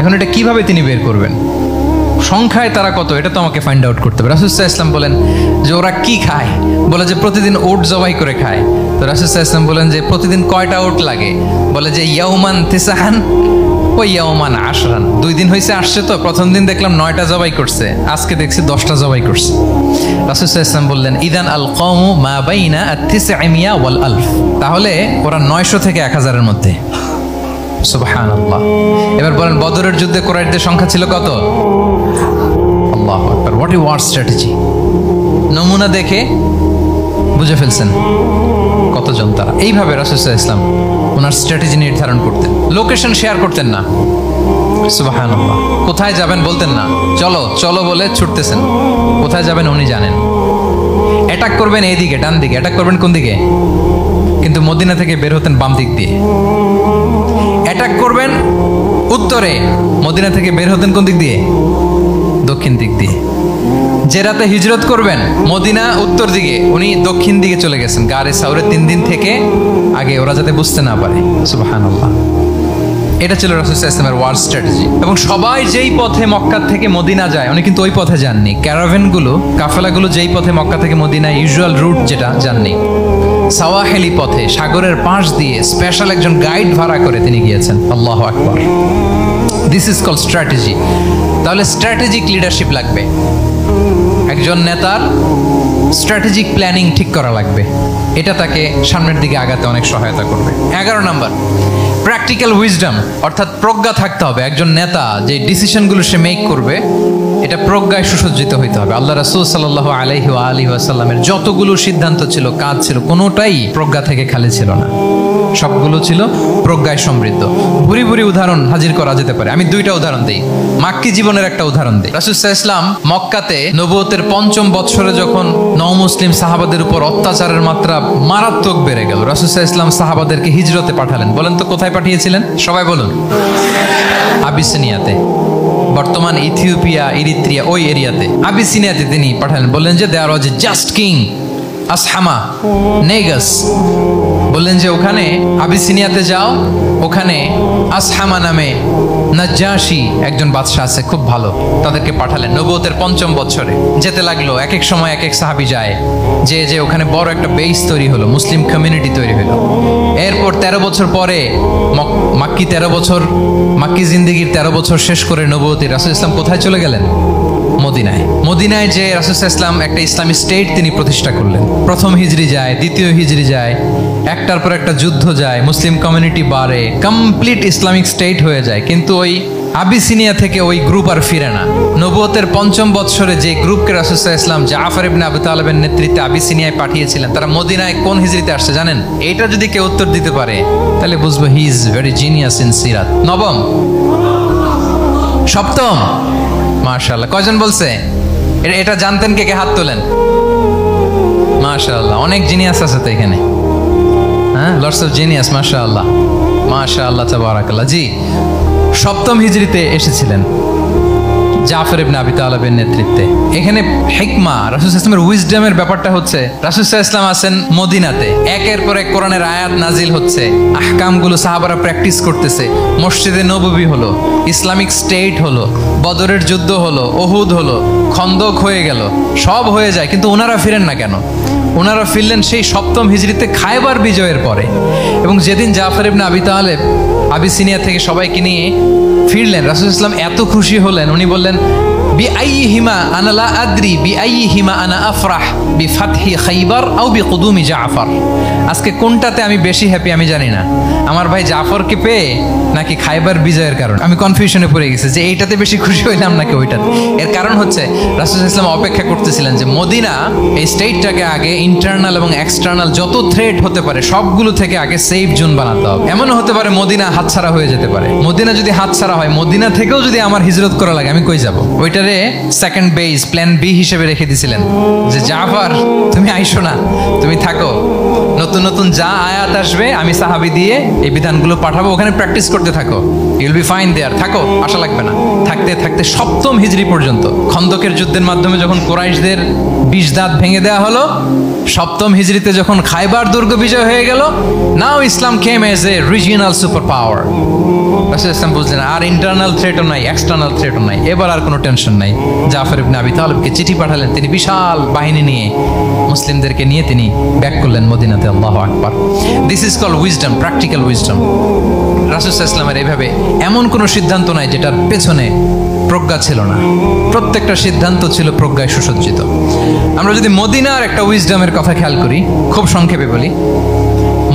এখন এটা কিভাবে তিনি বের করবেন, সংখ্যায় তারা কত, এটা তো আমাকে ফাইন্ড আউট করতে হবে। রাসূল ইসলাম বলেন যে ওরা কি খায়, বলে যে প্রতিদিন ওট জবাই করে খায়। তো রাসূল ইসলাম বলেন যে প্রতিদিন কয়টা ওট লাগে, বলে যে ইয়াউমান তিসআন ওই ইয়াউমান আশরান, 2 দিন হয়েছে আসছে, তো প্রথম দিন দেখলাম 9টা জবাই করছে, আজকে দেখছি 10টা জবাই করছে। রাসূল ইসলাম বললেন ইদান আল কওমু মা বাইনা আত-তিসআমিয়া ওয়াল আলফ, তাহলে ওরা 900 থেকে 1000-এর মধ্যে। সুবহানাল্লাহ। এবার বলেন বদরের যুদ্ধে কুরাইশদের সংখ্যা ছিল কত? আল্লাহু আকবার। What a war strategy. নমুনা দেখে বুঝে ফেলছেন কতজন তারা। এইভাবে রাসূল সাল্লাল্লাহু আলাইহি ওয়াসাল্লাম ওনার স্ট্র্যাটেজি নির্ধারণ করতেন। লোকেশন শেয়ার করতেন না। সুবহানাল্লাহ। কোথায় যাবেন বলতেন না, চলো চলো বলে ছুটতেছেন। কোথায় যাবেন উনি জানেন। অ্যাটাক করবেন এইদিকে ডান দিকে, অ্যাটাক করবেন কোন দিকে, কিন্তু মদিনা থেকে বের হতেন বাম দিক দিয়ে। অ্যাটাক করবেন উত্তরে, মদিনা থেকে বের হতেন কোন দিক দিয়ে, দক্ষিণ দিক দিয়ে। যে রাতে হিজরত করবেন মদিনা উত্তর দিকে, উনি দক্ষিণ দিকে চলে গেছেন গারে সাউরে 3 দিন থেকে আগে, ওরা যাতে বুঝতে না পারে। সুবহানাল্লাহ। এটা ছিল রাসূল সাল্লাল্লাহু আলাইহি ওয়াসাল্লামের ওয়ার স্ট্র্যাটেজি। এবং সবাই যেই পথে মক্কা থেকে মদিনা যায় উনি কিন্তু ওই পথে যাননি। ক্যারাভেনগুলো, কাফেলাগুলো যেই পথে মক্কা থেকে মদিনা ইউজুয়াল রুট যেটা, যাননি। সাওয়াহেলি পথে সাগরের পাশ দিয়ে স্পেশাল একজন গাইড ভাড়া করে তিনি গিয়েছেন। আল্লাহু আকবার। This is called strategy. তাহলে স্ট্র্যাটেজিক লিডারশিপ লাগবে, একজন নেতার স্ট্র্যাটেজিক প্ল্যানিং ঠিক করা লাগবে। এটা তাকে সামনের দিকে আগাতে অনেক সহায়তা করবে। 11 নম্বর, প্র্যাকটিক্যাল উইজডম, অর্থাৎ প্রজ্ঞা থাকতে হবে। একজন নেতা যে ডিসিশনগুলো সে মেক করবে এটা প্রজ্ঞায় সুসজ্জিত হইতে হবে। আল্লাহ রাসূল সাল্লাল্লাহু আলাইহি ওয়াসাল্লামের যতগুলো সিদ্ধান্ত ছিল, কাজ ছিল, কোনোটাই প্রজ্ঞা থেকে খালি ছিল না, সবগুলো ছিল প্রজ্ঞায় সমৃদ্ধ। ভুরি ভুরি উদাহরণ হাজির করা যেতে পারে। আমি 2টা উদাহরণ দিই, মাক্কি জীবনের একটা উদাহরণ দিই। রাসূল সাল্লাল্লাহু আলাইহি ওয়াসাল্লাম মক্কাতে নবুয়তের 5ম বৎসরে যখন নও-মুসলিম সাহাবাদের উপর অত্যাচারের মাত্রা মারাত্মক বেড়ে গেল, রাসূল সাল্লাল্লাহু আলাইহি ওয়াসাল্লাম সাহাবাদেরকে হিজরতে পাঠালেন। বলেন তো কোথায় পাঠিয়েছিলেন, সবাই বলুন। আবিসিনিয়াতে, বর্তমান ইথিওপিয়া, ইরিত্রিয়া, ওই এরিয়াতে, আবিসিনিয়াতে তিনি পাঠালেন। বললেন যে দেয়ার ওয়াজ এ জাস্ট কিং আসহামা নেগাস, বললেন যে ওখানে আবিসিনিয়াতে যাও, ওখানে আসহামা নামে নাজ্জাশী একজন বাদশা আছে, খুব ভালো। তাদেরকে পাঠালেন নবুয়তের 5ম বছরে। যেতে লাগলো, এক এক সময় এক এক সাহাবী যায়, যে যে ওখানে বড় একটা বেস তৈরি হলো, মুসলিম কমিউনিটি তৈরি হলো। এরপর 13 বছর পরে মাক্কি 13 বছর, মাক্কি জিন্দেগির 13 বছর শেষ করে নবুয়তে রাসূল ইসলাম কোথায় চলে গেলেন, মদিনায়। মদিনায় যে রাসূল ইসলাম একটা ইসলামী স্টেট তিনি প্রতিষ্ঠা করলেন। প্রথম হিজরি যায়, দ্বিতীয় হিজরি যায়, একটার পর একটা যুদ্ধ যায়, মুসলিম কমিউনিটি বাড়ে, কমপ্লিট ইসলামিক স্টেট হয়ে যায়। কিন্তু ওই আবিসিনিয়া থেকে ওই গ্রুপ আর ফিরে না। নবুয়তের 5ম বৎসরে যে গ্রুপকে রাসূল ইসলাম জাফর ইবনে আবু তালেবের নেতৃত্বে আবিসিনিয়ায় পাঠিয়েছিলেন, তারা মদিনায় কোন হিজরিতে আসছে জানেন? এইটা যদি কেউ উত্তর দিতে পারে তাহলে বুঝবো he is very genius in সিরাত। 9ম, 7ম, মাশাআল্লাহ। কয়জন বলছে? এটা জানতেন কে কে? হাত তোলেন। মাশাআল্লাহ, অনেক জিনিয়াস আছে তো এখানে। হ্যাঁ, লটস অফ জিনিয়াস। মাশাআল্লাহ, মাশাআল্লাহ, তাবারাকাল্লাহ। জি, 7ম হিজরিতে এসেছিলেন জাফর ইবনে আবি তালেবের নেতৃত্বে। এখানে হিকমা, রাসূল সাল্লাল্লাহু আলাইহি ওয়াসাল্লামের উইজডমের ব্যাপারটা হচ্ছে রাসূল সাল্লাল্লাহু আলাইহি ওয়াসাল্লাম আছেন মদিনাতে, একের পর এক কোরআনের আয়াত নাজিল হচ্ছে, আহকামগুলো সাহাবারা প্র্যাকটিস করতেছে, মসজিদে নববী হলো, ইসলামিক স্টেট হলো, বদরের যুদ্ধ হলো, উহুদ হলো, খন্দক হয়ে গেল, সব হয়ে যায়, কিন্তু ওনারা ফিরেন না কেন? ওনারা ফিরলেন সেই 7ম হিজরিতে খায়বার বিজয়ের পরে। এবং যেদিন জাফর ইবনে আবি তালেব আবিসিনিয়া থেকে সবাইকে নিয়ে ফিরলেন। রাসূল ইসলাম এত খুশি হলেন, উনি বললেন বিআইহিমা আনা লা আদরি বিআইহিমা আনা আফরাহ বিফাতহি খাইবার আও বিকুদুমি জাফর। আজকে কোনটাতে আমি বেশি হ্যাপি আমি জানি না, আমার ভাই জাফরকে পেয়ে নাকি খাইবার বিজয়ের কারণ। আমি কনফিউশনে পড়ে গেছি যে এইটাতে বেশি খুশি হইলাম নাকি ওইটাতে। এর কারণ হচ্ছে রাসূল ইসলাম অপেক্ষা করতেছিলেন যে মদিনা এই স্টেটটাকে আগে ইন্টারনাল এবং এক্সটার্নাল যত থ্রেট হতে পারে সবগুলো থেকে আগে সেফ জোন বানাতে হবে। এমনও হতে পারে মদিনা হাতছাড়া হয়ে যেতে পারে। মদিনা যদি হাতছাড়া হয়, মদিনা থেকেও যদি আমার হিজরত করা লাগে, আমি কই যাব? ওইটারে সেকেন্ড বেস প্ল্যান বি হিসেবে রেখে দিয়েছিলেন যে জাফর তুমি আইসো না, তুমি থাকো, নতুন নতুন যা আয়াত আসবে আমি সাহাবী দিয়ে এই বিধানগুলো পাঠাবো, ওখানে প্র্যাকটিস করতে থাকো, ইউল বি ফাইন দেয়ার, থাকো, আশা লাগবে না। থাকতে থাকতে সপ্তম হিজরি পর্যন্ত, খন্দকের যুদ্ধের মাধ্যমে যখন কুরাইশদের 20 দাঁত ভেঙে দেওয়া হলো, সপ্তম হিজরিতে যখন খাইবার দুর্গ বিজয় হয়ে গেল, now Islam came as a regional super power. রাসূল ইসলাম বুঝলেন আর ইন্টারনাল থ্রেটও নাই, এক্সটার্নাল থ্রেটও নাই, এবার আর কোনো টেনশন নাই। জাফর ইবনে আবি তালিবকে চিঠি পাঠালেন, তিনি বিশাল বাহিনী নিয়ে মুসলিমদেরকে নিয়ে তিনি ব্যাক করলেন মদিনাতে। আল্লাহু আকবার। This is called wisdom, practical wisdom. রাসূল ইসলামের এইভাবে এমন কোনো সিদ্ধান্ত নাই যেটার পেছনে প্রজ্ঞা ছিল না, প্রত্যেকটা সিদ্ধান্ত ছিল প্রজ্ঞায় সুসজ্জিত। আমরা যদি মদিনার একটা উইজডমের কথা খেয়াল করি, খুব সংক্ষেপে বলি,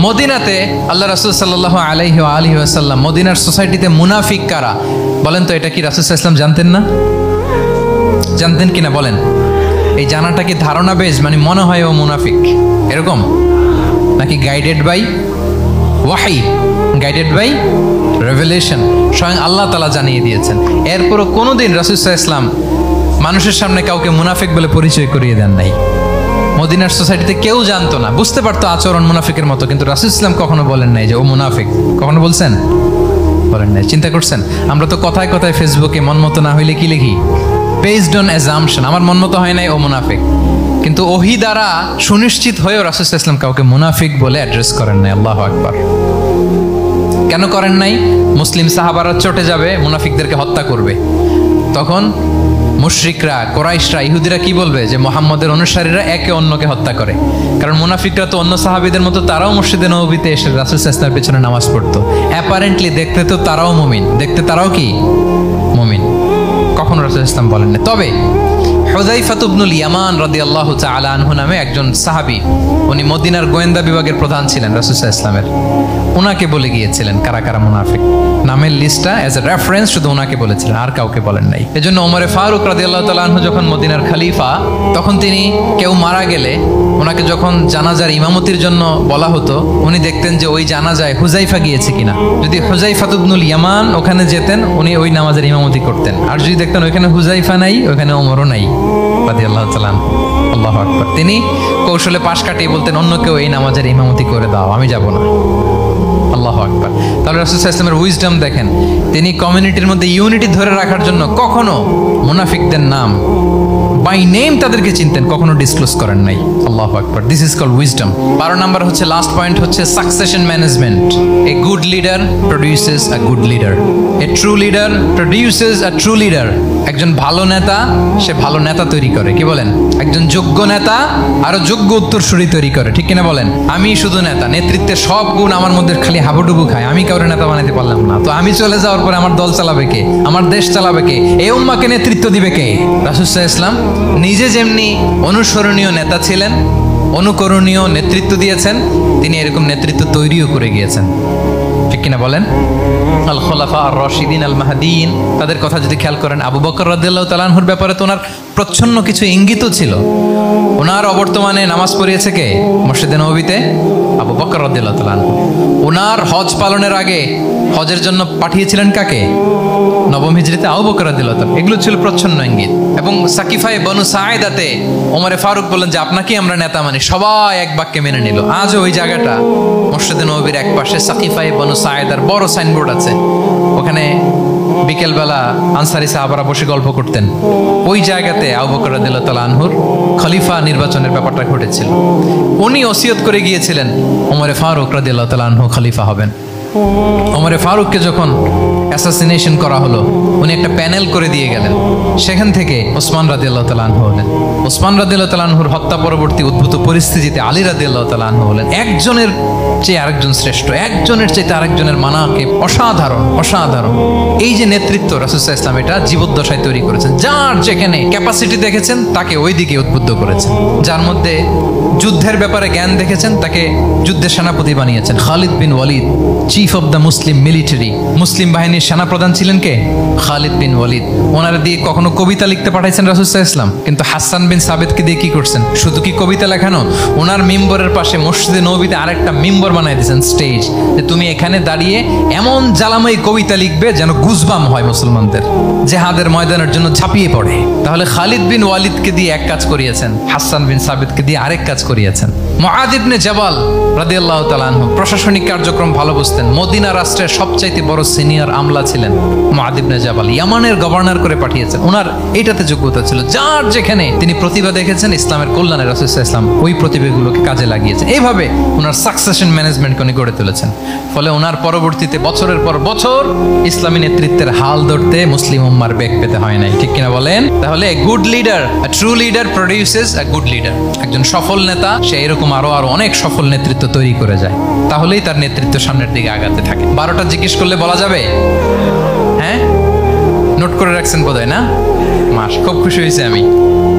মদিনাতে আল্লাহ রাসূল সাল্লাল্লাহু আলাইহি ওয়া আলিহি ওয়াসাল্লাম, মদিনার সোসাইটিতে মুনাফিক কারা বলেন তো? এটা কি রাসূল সাল্লাল্লাহু আলাইহি ওয়াসাল্লাম জানতেন না? জানতেন কিনা বলেন? এই জানাটা কি ধারণা বেজ, মানে মনে হয় ও মুনাফিক এরকম, নাকি গাইডেড বাই ওয়াহি, গাইডেড বাই রেভেলেশন? স্বয়ং আল্লাহ তাআলা জানিয়ে দিয়েছেন। এরপরও কোনোদিন রাসূল সাল্লাল্লাহু আলাইহি ওয়াসাল্লাম মানুষের সামনে কাউকে মুনাফিক বলে পরিচয় করিয়ে দেন নাই। মদিনার সোসাইটিতে কেউ জানতো না, বুঝতে পারতো আচরণ মুনাফিকের মতো, কিন্তু রাসূল ইসলাম কখনো বলেন নাই যে ও মুনাফিক। কখনো বলছেন? বলেন নাই। চিন্তা করছেন? আমরা তো কথায় কথায় ফেসবুকে মন মতো না হইলে কি লিখি? বেসড অন অ্যাজাম্পশন, আমার মন মতো হয় নাই, ও মুনাফিক। কিন্তু ওহী দ্বারা সুনিশ্চিত হয়েও রাসূল ইসলাম কাউকে মুনাফিক বলে অ্যাড্রেস করেন নাই। আল্লাহু আকবার। কেন করেন নাই? মুসলিম সাহাবারা চটে যাবে, মুনাফিকদেরকে হত্যা করবে, তখন মুশরিকরা, কোরাইশরা, ইহুদিরা কি বলবে? যে মুহাম্মদের অনুসারীরা একে অন্যকে হত্যা করে। কারণ মুনাফিকরা তো অন্য সাহাবীদের মতো তারাও মসজিদে নববীতে এসে রাসূল সাল্লাল্লাহু আলাইহি ওয়াসাল্লামের পেছনে নামাজ পড়তো। অ্যাপারেন্টলি দেখতে তো তারাও মুমিন, দেখতে তারাও কি মুমিন। কখনো রাসূল সাল্লাল্লাহু আলাইহি ওয়াসাল্লাম বলেন না। তবে হুযায়ফা ইবনুল ইয়ামান রাদিয়াল্লাহু তাআলা আনহু নামে একজন সাহাবী, উনি মদিনার গোয়েন্দা বিভাগের প্রধান ছিলেন রাসূল সাল্লাল্লাহু আলাইহি ওয়াসাল্লামের। ওনাকে বলে গিয়েছিলেন কারা কারা মুনাফিক, নামের লিস্টটা এজ এ রেফারেন্স শুধু ওনাকে বলেছিলেন, আর কাউকে বলেন নাই। এজন্য ওমরে ফারুক রাদিয়াল্লাহু তাআলা আনহু যখন মদিনার খলিফা, তখন তিনি কেউ মারা গেলে ওনাকে যখন জানাজার ইমামতির জন্য বলা হতো, উনি দেখতেন যে ওই জানাজায় হুযায়ফা গিয়েছে কিনা। যদি হুযায়ফা ইবনুল ইয়ামান ওখানে যেতেন, উনি ওই নামাজের ইমামতি করতেন। আর যদি দেখতেন ওইখানে হুযায়ফা নাই, ওইখানে ওমরও নাই রাদিয়াল্লাহু তাআলা আনহু, আল্লাহু আকবার, তিনি কৌশলে পাশ কাটিয়ে বলতেন অন্য কেউ এই নামাজের ইমামতি করে দাও, আমি যাব না। আল্লাহু আকবার। তাহলে রাসূল সাল্লাল্লাহু আলাইহি ওয়াসাল্লামের উইজডম দেখেন, তিনি কমিউনিটির মধ্যে ইউনিটি ধরে রাখার জন্য কখনো মুনাফিকদের নাম বাই নেম তাদেরকে চিনতেন, কখনো ডিসক্লোজ করেন নাই। আল্লাহু আকবার। This is called wisdom. 12 number হচ্ছে, লাস্ট পয়েন্ট হচ্ছে succession management. A good leader produces a good leader, a true leader produces a true leader. একজন ভালো নেতা সে ভালো নেতা তৈরি করে, কি বলেন? একজন যোগ্য নেতা আরো যোগ্য উত্তরসূরি তৈরি করে, ঠিক কিনা বলেন? আমি শুধু নেতা, নেতৃত্বের সব গুণ আমার মধ্যে খালি হাবুডুবু খায়, আমি কাউরে নেতা বানাতে পারলাম না, তো আমি চলে যাওয়ার পরে আমার দল চালাবে কে? আমার দেশ চালাবে কে? এই উম্মাকে নেতৃত্ব দিবে কে? রাসূল সাল্লাল্লাহু আলাইহি ওয়াসাল্লাম নিজে যেমনি অনুসরণীয় নেতা ছিলেন, অনুকরণীয় নেতৃত্ব দিয়েছেন, তিনি এরকম নেতৃত্ব তৈরিও করে গিয়েছেন, ঠিক কিনা বলেন? আল খোলাফা আর রশিদিন আল মাহদিন, তাদের কথা যদি খেয়াল করেন, আবু বকর রাদিয়াল্লাহু তাআলা আনহুর ব্যাপারে তো ওনার প্রচ্ছন্ন কিছু ইঙ্গিতও ছিল। ওনার অবর্তমানে নামাজ পড়িয়েছে কে মসজিদে নববীতে? আবু বকর রাদিয়াল্লাহু তাআলা আনহু। ওনার হজ পালনের আগে হজের জন্য পাঠিয়েছিলেন কাকে? নবম হিজরিতে আবু বকর রাদিয়াল্লাহু তাআলা। এগুলো ছিল প্রচ্ছন্ন ইঙ্গিত। এবং সাকিফায়ে বনু সাঈদাতে ওমরে ফারুক বললেন যে আপনাকে আমরা নেতা মানি, সবাই এক বাক্যে মেনে নিল। আজও ওই জায়গাটা মসজিদে নববীর এক পাশে সাকিফায়ে বনু সাঈদার বড় সাইনবোর্ড আছে, ওখানে বিকেলবেলা আনসারী সাহাবারা বসে গল্প করতেন। ওই জায়গাতে আবু বকর রাদিয়াল্লাহু তাআলা আনহুর খলিফা নির্বাচনের ব্যাপারটা ঘটেছিল। উনি ওসিয়ত করে গিয়েছিলেন ওমরে ফারুক রাদিয়াল্লাহু তাআলা আনহু খলিফা হবেন। ওমরে ফারুককে যখন অ্যাসাসিনেশন করা হলো, উনি একটা প্যানেল করে দিয়ে গেলেন। সেখান থেকে ওসমান রাদিয়াল্লাহু তাআলা আনহু হলেন। ওসমান রাদিয়াল্লাহু তাআলা আনহুর হত্যা পরবর্তী উদ্ভূত পরিস্থিতিতে আলী রাদিয়াল্লাহু তাআলা আনহু হলেন। একজনের চেয়ে আরেকজন শ্রেষ্ঠ, একজনের চেয়ে আরেকজনের মানাকে অসাধারণ অসাধারণ। এই যে নেতৃত্ব রাসূল সাল্লাল্লাহু আলাইহি ওয়াসাল্লাম এটা জীবদ্দশায় তৈরি করেছেন। যার যেখানে ক্যাপাসিটি দেখেছেন তাকে ওই দিকে উদ্বুদ্ধ করেছেন। যার মধ্যে যুদ্ধের ব্যাপারে জ্ঞান দেখেছেন তাকে যুদ্ধের সেনাপতি বানিয়েছেন। Khalid bin Walid, chief of the Muslim military, মুসলিম বাহিনীর সেনাপ্রধান ছিলেন কে? খালিদ বিন ওয়ালিদ। ওনারা দিয়ে কখনো কবিতা লিখতে পাঠাইছেন রাসূল সাল্লাল্লাহু আলাইহি ওয়াসাল্লাম, কিন্তু হাসান বিন সাবিতকে দিয়ে কি করছেন? শুধু কি কবিতা লেখানো, ওনার মিম্বরের পাশে মসজিদে নববীতে আরেকটা মিম্বর বানাই দিয়েছেন, স্টেজ, যে তুমি এখানে দাঁড়িয়ে এমন জ্বালাময়ী কবিতা লিখবে যেন গুজবাম হয় মুসলমানদের, জেহাদের ময়দানের জন্য ঝাঁপিয়ে পড়ে। তাহলে খালিদ বিন ওয়ালিদকে দিয়ে এক কাজ করিয়েছেন, হাসান বিন সাবিতকে দিয়ে আরেক কাজ করিয়েছেন। মুআদ ইবনে জাবাল রাদিয়াল্লাহু তাআলা আনহু প্রশাসনিক কার্যক্রম ভালো বুঝতেন। মদিনা রাষ্ট্রের সবচাইতে বড় সিনিয়র আমলা ছিলেন মুআদ ইবনে জাবাল, ইয়ামানের গভর্নর করে পাঠিয়েছেন। ওনার এটাতে যোগ্যতা ছিল। যার যেখানে তিনি প্রতিভা দেখেছেন ইসলামের কল্যাণে রাসূল সাল্লাল্লাহু আলাইহি ওয়াসাল্লাম ওই প্রতিভাগুলোকে কাজে লাগিয়েছেন। এইভাবে ওনার সাকসেশন ম্যানেজমেন্টকে উনি গড়ে তুলেছেন। ফলে ওনার পরবর্তীতে বছরের পর বছর ইসলামী নেতৃত্বের হাল ধরতে মুসলিম উম্মার বেগ পেতে হয় নাই, ঠিক কিনা বলেন? তাহলে good leader, true leader produces a good leader. একজন সফল নেতা সে এরকম আরো অনেক সফল নেতৃত্ব তৈরি করে যায়, তাহলেই তার নেতৃত্ব সামনের দিকে আগাতে থাকে। 12টা জিজ্ঞেস করলে বলা যাবে? হ্যাঁ, নোট করে রাখছেন বোধহয় না? খুব খুশি হয়েছে আমি,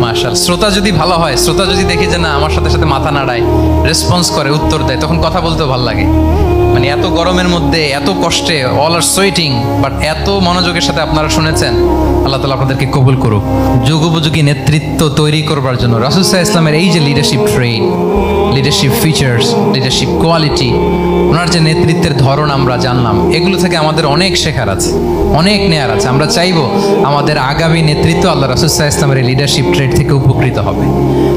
মাশাআল্লাহ। শ্রোতা যদি ভালো হয়, শ্রোতা যদি দেখি যে না আমার সাথে সাথে মাথা নাড়ায়, রেসপন্স করে, উত্তর দেয়, তখন কথা বলতেও ভালো লাগে। মানে এত গরমের মধ্যে, এত কষ্টে, অল আর সোয়েটিং, বাট এত মনোযোগের সাথে আপনারা শুনেছেন। আল্লাহ তাআলা আপনাদেরকে কবুল করুক। যুগোপযোগী নেতৃত্ব তৈরি করবার জন্য রাসূল সাল্লাল্লাহু আলাইহি ওয়াসাল্লামের এই যে লিডারশিপ ট্রেট, লিডারশিপ ফিচার্স, লিডারশিপ কোয়ালিটি, ওনার যে নেতৃত্বের ধরন আমরা জানলাম, এগুলো থেকে আমাদের অনেক শেখার আছে, অনেক নেয়ার আছে। আমরা চাইবো আমাদের আগামী নেতৃত্ব আল্লাহ রাসূল সাল্লাল্লাহু আলাইহি ওয়াসাল্লামের এই লিডারশিপ ট্রেট থেকে উপকৃত হবে।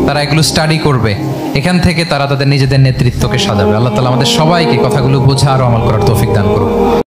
তারা এগুলো স্টাডি করবে, এখান থেকে তারা তাদের নিজেদের নেতৃত্বকে সাজাবে। আল্লাহ তাআলা আমাদের সবাইকে কথাগুলো বোঝা আর আমল করার তৌফিক দান করুন।